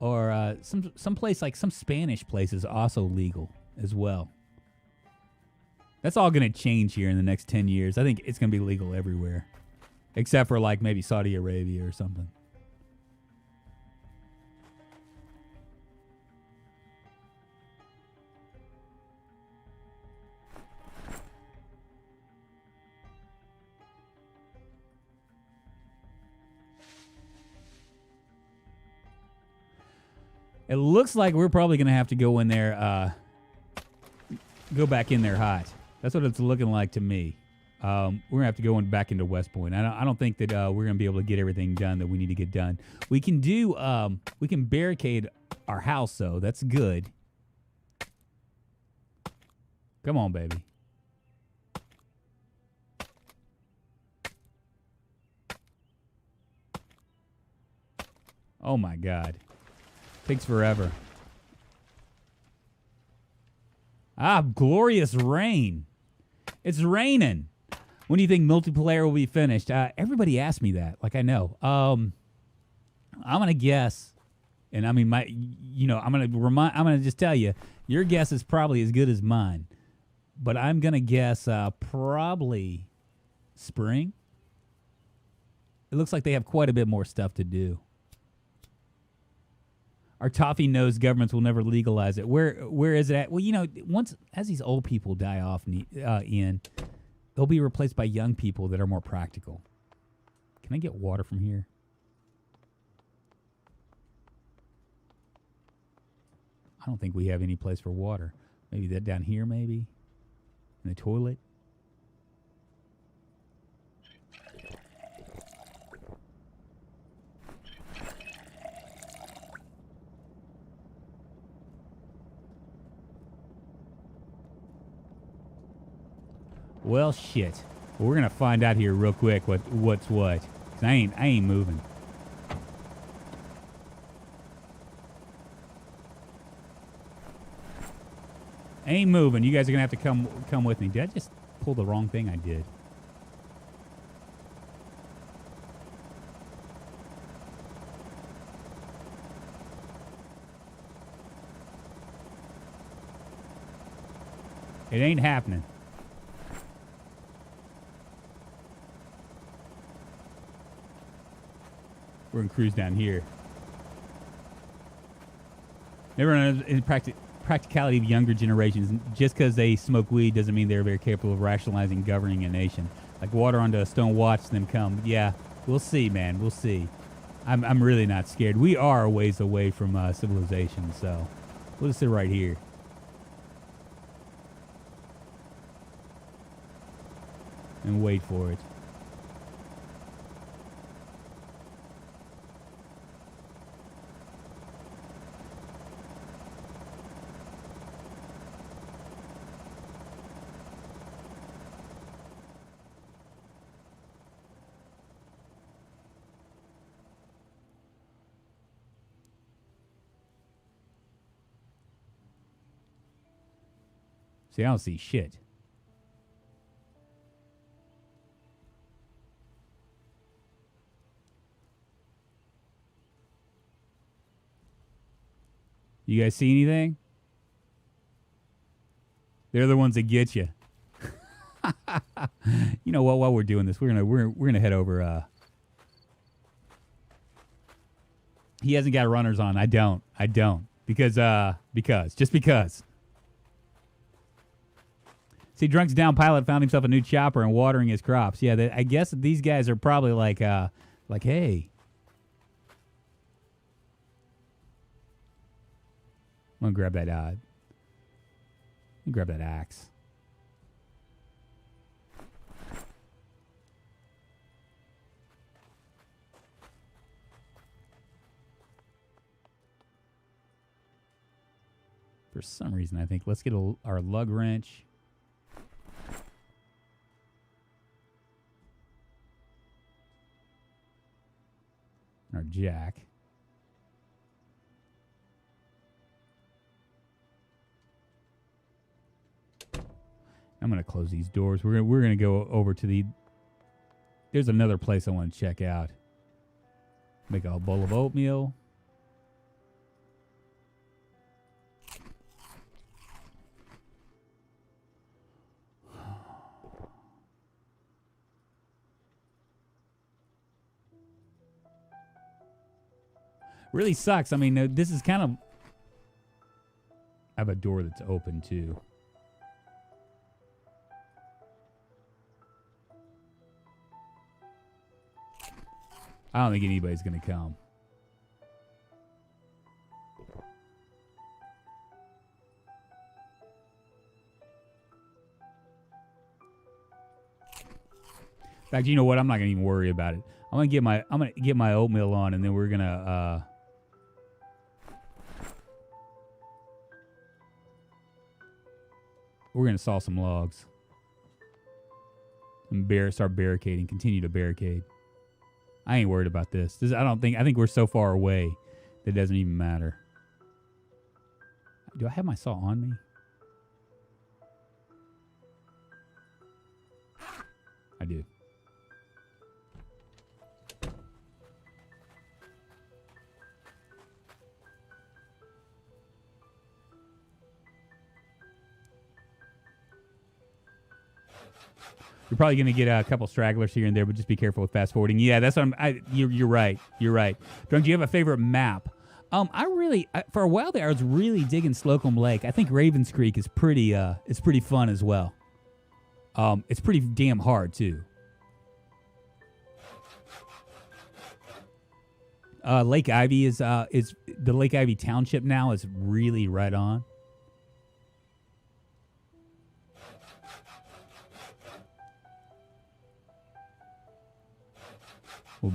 Or some place, like some Spanish place, is also legal as well. That's all going to change here in the next 10 years. I think it's going to be legal everywhere. Except for like maybe Saudi Arabia or something. It looks like we're probably going to have to go in there, go back in there hot. That's what it's looking like to me. We're going to have to go back into Westpoint. I don't think that we're going to be able to get everything done that we need to get done. We can barricade our house, though. That's good. Come on, baby. Oh my God. Takes forever. Ah, glorious rain. It's raining. When do you think multiplayer will be finished? Everybody asked me that. Like, I know. I'm gonna guess, and I mean, I'm gonna just tell you, your guess is probably as good as mine. But I'm gonna guess probably spring. It looks like they have quite a bit more stuff to do. Our toffee-nosed governments will never legalize it. Where is it at? Well, once as these old people die off, Ian, they'll be replaced by young people that are more practical. Can I get water from here? I don't think we have any place for water. Maybe that down here, maybe? In the toilet? Well, shit. Well, we're gonna find out here real quick what's what. 'Cause I ain't moving. I ain't moving. You guys are gonna have to come with me. Did I just pull the wrong thing? I did. It ain't happening. We're gonna cruise down here. Never in practicality of younger generations. Just because they smoke weed doesn't mean they're very capable of rationalizing governing a nation. Like water onto a stone, watch them come. Yeah, we'll see, man. We'll see. I'm really not scared. We are a ways away from civilization, so we'll just sit right here. And wait for it. See, I don't see shit. You guys see anything? They're the ones that get you. You know what? While we're doing this, we're gonna head over. He hasn't got runners on. I don't. Because. See, Drunk's down pilot found himself a new chopper and watering his crops. Yeah, I guess these guys are probably like, hey. I'm gonna grab that. Grab that axe. For some reason, I think let's get our lug wrench. Our jack. I'm going to close these doors. We're going to go over to the... There's another place I want to check out. Make a bowl of oatmeal. Really sucks. I mean, this is kind of... I have a door that's open, too. I don't think anybody's going to come. In fact, you know what? I'm not going to even worry about it. I'm going to get my oatmeal on, and then we're going to We're gonna saw some logs. And start barricading. Continue to barricade. I ain't worried about this. I think we're so far away that it doesn't even matter. Do I have my saw on me? I do. You're probably going to get a couple stragglers here and there, but just be careful with fast forwarding. Yeah, that's what you're right. You're right. Drunk, do you have a favorite map? For a while there, I was really digging Slocum Lake. I think Ravens Creek is pretty fun as well. It's pretty damn hard too. Lake Ivy is the Lake Ivy Township now is really right on. We'll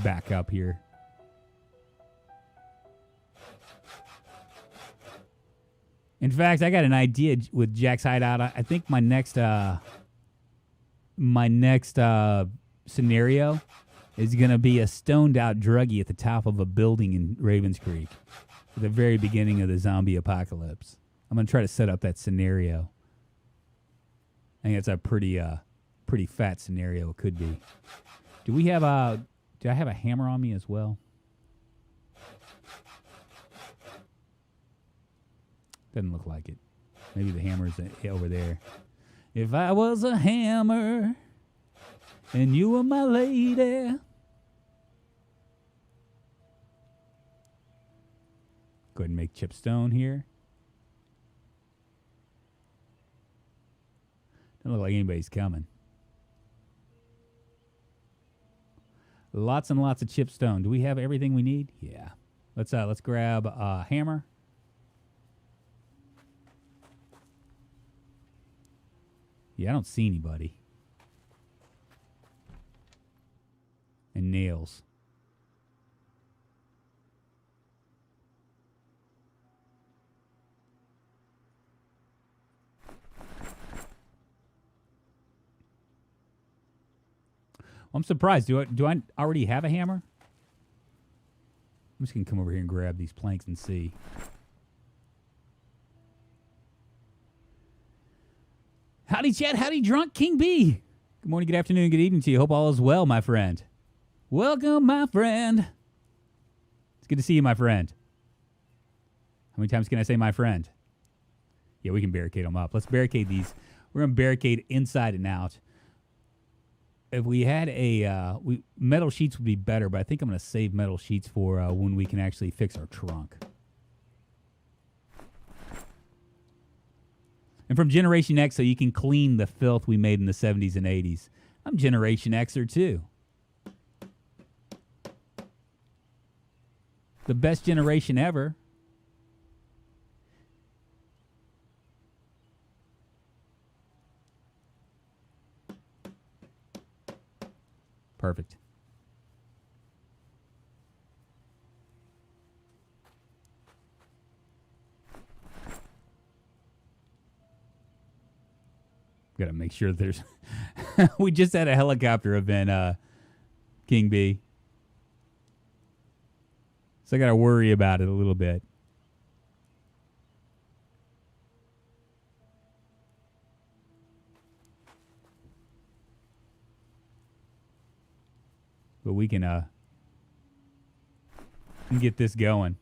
back up here. In fact, I got an idea with Jack's Hideout. I think my next scenario is going to be a stoned out druggie at the top of a building in Ravens Creek at the very beginning of the zombie apocalypse. I'm going to try to set up that scenario. I think it's a pretty fat scenario. It could be. Do I have a hammer on me as well? Doesn't look like it. Maybe the hammer's over there. If I was a hammer and you were my lady. Go ahead and make chipstone here. Doesn't look like anybody's coming. Lots and lots of chipstone. Do we have everything we need? Yeah. Let's grab a hammer. Yeah, I don't see anybody. And nails. I'm surprised. Do I already have a hammer? I'm just going to come over here and grab these planks and see. Howdy, chat. Howdy, drunk King B. Good morning, good afternoon, good evening to you. Hope all is well, my friend. Welcome, my friend. It's good to see you, my friend. How many times can I say my friend? Yeah, we can barricade them up. Let's barricade these. We're going to barricade inside and out. If we had metal sheets would be better, but I think I'm going to save metal sheets for when we can actually fix our trunk. And from Generation X, so you can clean the filth we made in the 70s and 80s. I'm Generation Xer too. The best generation ever. Perfect. Gotta make sure there's... We just had a helicopter event, King B. So I gotta worry about it a little bit. But we can get this going.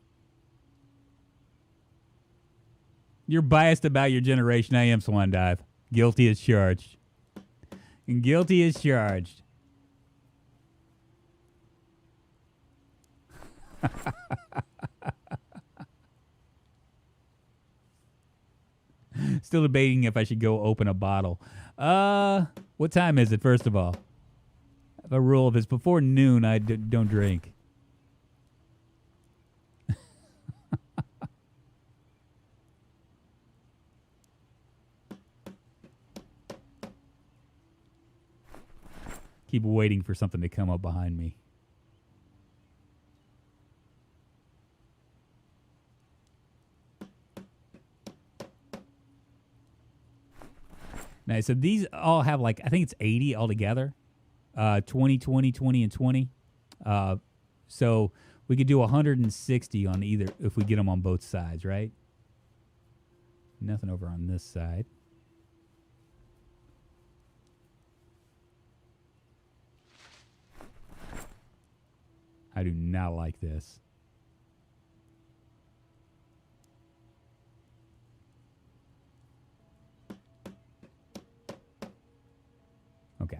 You're biased about your generation. I am, Swan Dive. Guilty as charged. And guilty as charged. Still debating if I should go open a bottle. What time is it, first of all? I have a rule. If it's before noon, I don't drink. Keep waiting for something to come up behind me. Nice. So these all have like, I think it's 80 altogether. 20, 20, 20, and 20. So we could do 160 on either if we get them on both sides, right? Nothing over on this side. I do not like this. Okay.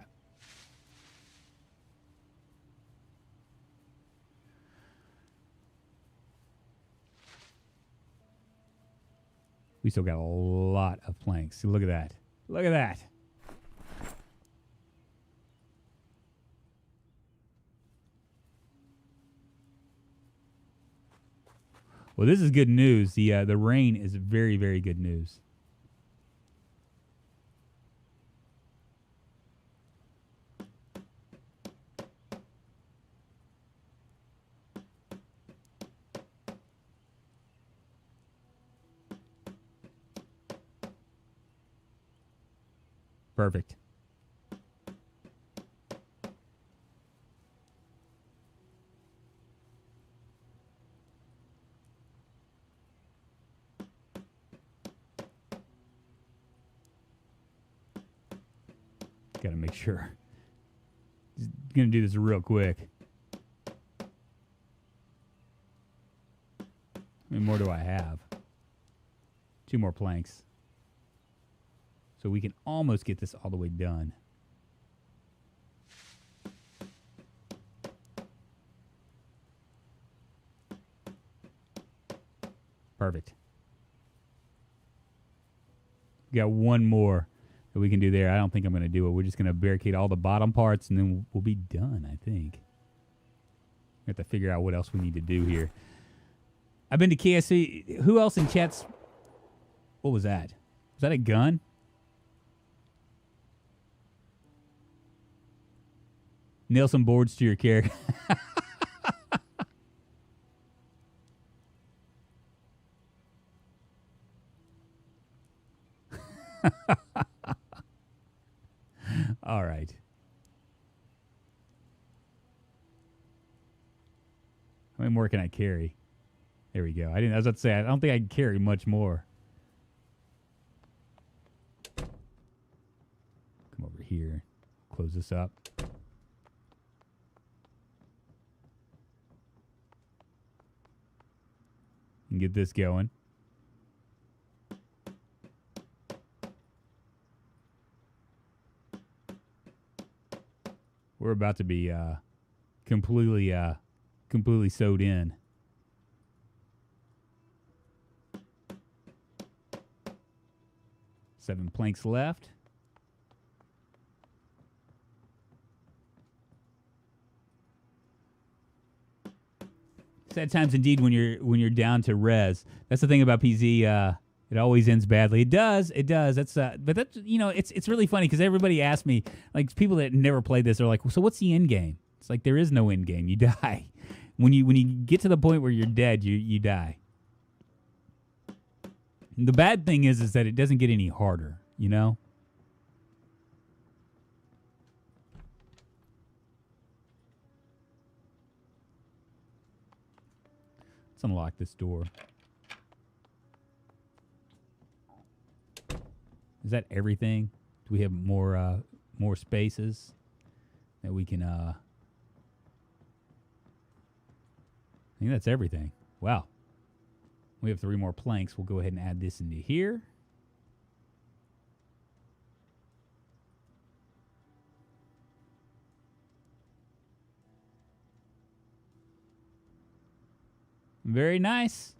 We still got a lot of planks. See, look at that. Look at that. Well, this is good news. The rain is very, very good news. Perfect. Got to make sure. Just gonna do this real quick. How many more do I have? 2 more planks. So we can almost get this all the way done. Perfect. We got one more that we can do there. I don't think I'm going to do it. We're just going to barricade all the bottom parts, and then we'll be done, I think. We have to figure out what else we need to do here. I've been to KSC. Who else in chat's... What was that? Was that a gun? Nail some boards to your character. All right. How many more can I carry? There we go. I was about to say, I don't think I can carry much more. Come over here. Close this up. And get this going. We're about to be completely sewed in. Seven planks left. Sad times indeed when you're down to res. That's the thing about PZ. It always ends badly. It does. That's but that's it's really funny because everybody asks me, like people that never played this are like, well, so what's the end game? It's like there is no end game. You die when you get to the point where you're dead. You die. And the bad thing is that it doesn't get any harder. You know. Let's unlock this door. Is that everything? Do we have more spaces that we can I think that's everything. Wow. We have 3 more planks. We'll go ahead and add this into here. Very nice.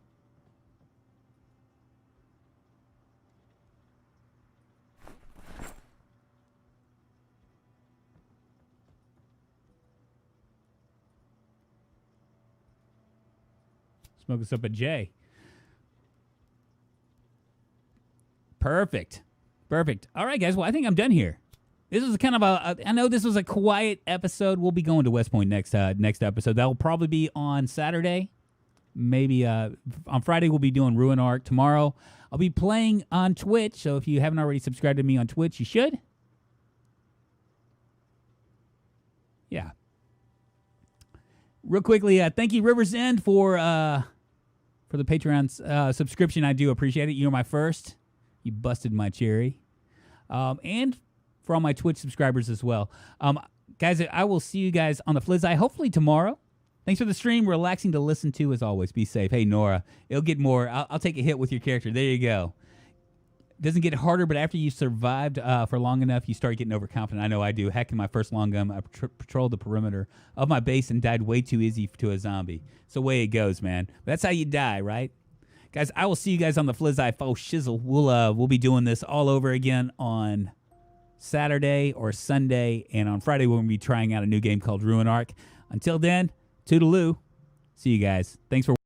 Smoke us up a J. Perfect. All right, guys. Well, I think I'm done here. This was kind of I know this was a quiet episode. We'll be going to Westpoint next episode. That will probably be on Saturday. maybe on Friday we'll be doing Ruin Arc. Tomorrow I'll be playing on Twitch, so if you haven't already subscribed to me on Twitch, you should. Yeah. Real quickly, thank you, Rivers End, for the Patreon subscription. I do appreciate it. You're my first. You busted my cherry. And for all my Twitch subscribers as well. Guys, I will see you guys on the Flizzai hopefully tomorrow. Thanks for the stream. Relaxing to listen to as always. Be safe. Hey, Nora, it'll get more. I'll take a hit with your character. There you go. Doesn't get harder, but after you survived for long enough, you start getting overconfident. I know I do. Heck, in my first long gun, I patrolled the perimeter of my base and died way too easy to a zombie. It's the way it goes, man. But that's how you die, right? Guys, I will see you guys on the Flizzai Faux Shizzle. We'll be doing this all over again on Saturday or Sunday, and on Friday we'll be trying out a new game called Ruin Arc. Until then, toodaloo. See you guys. Thanks for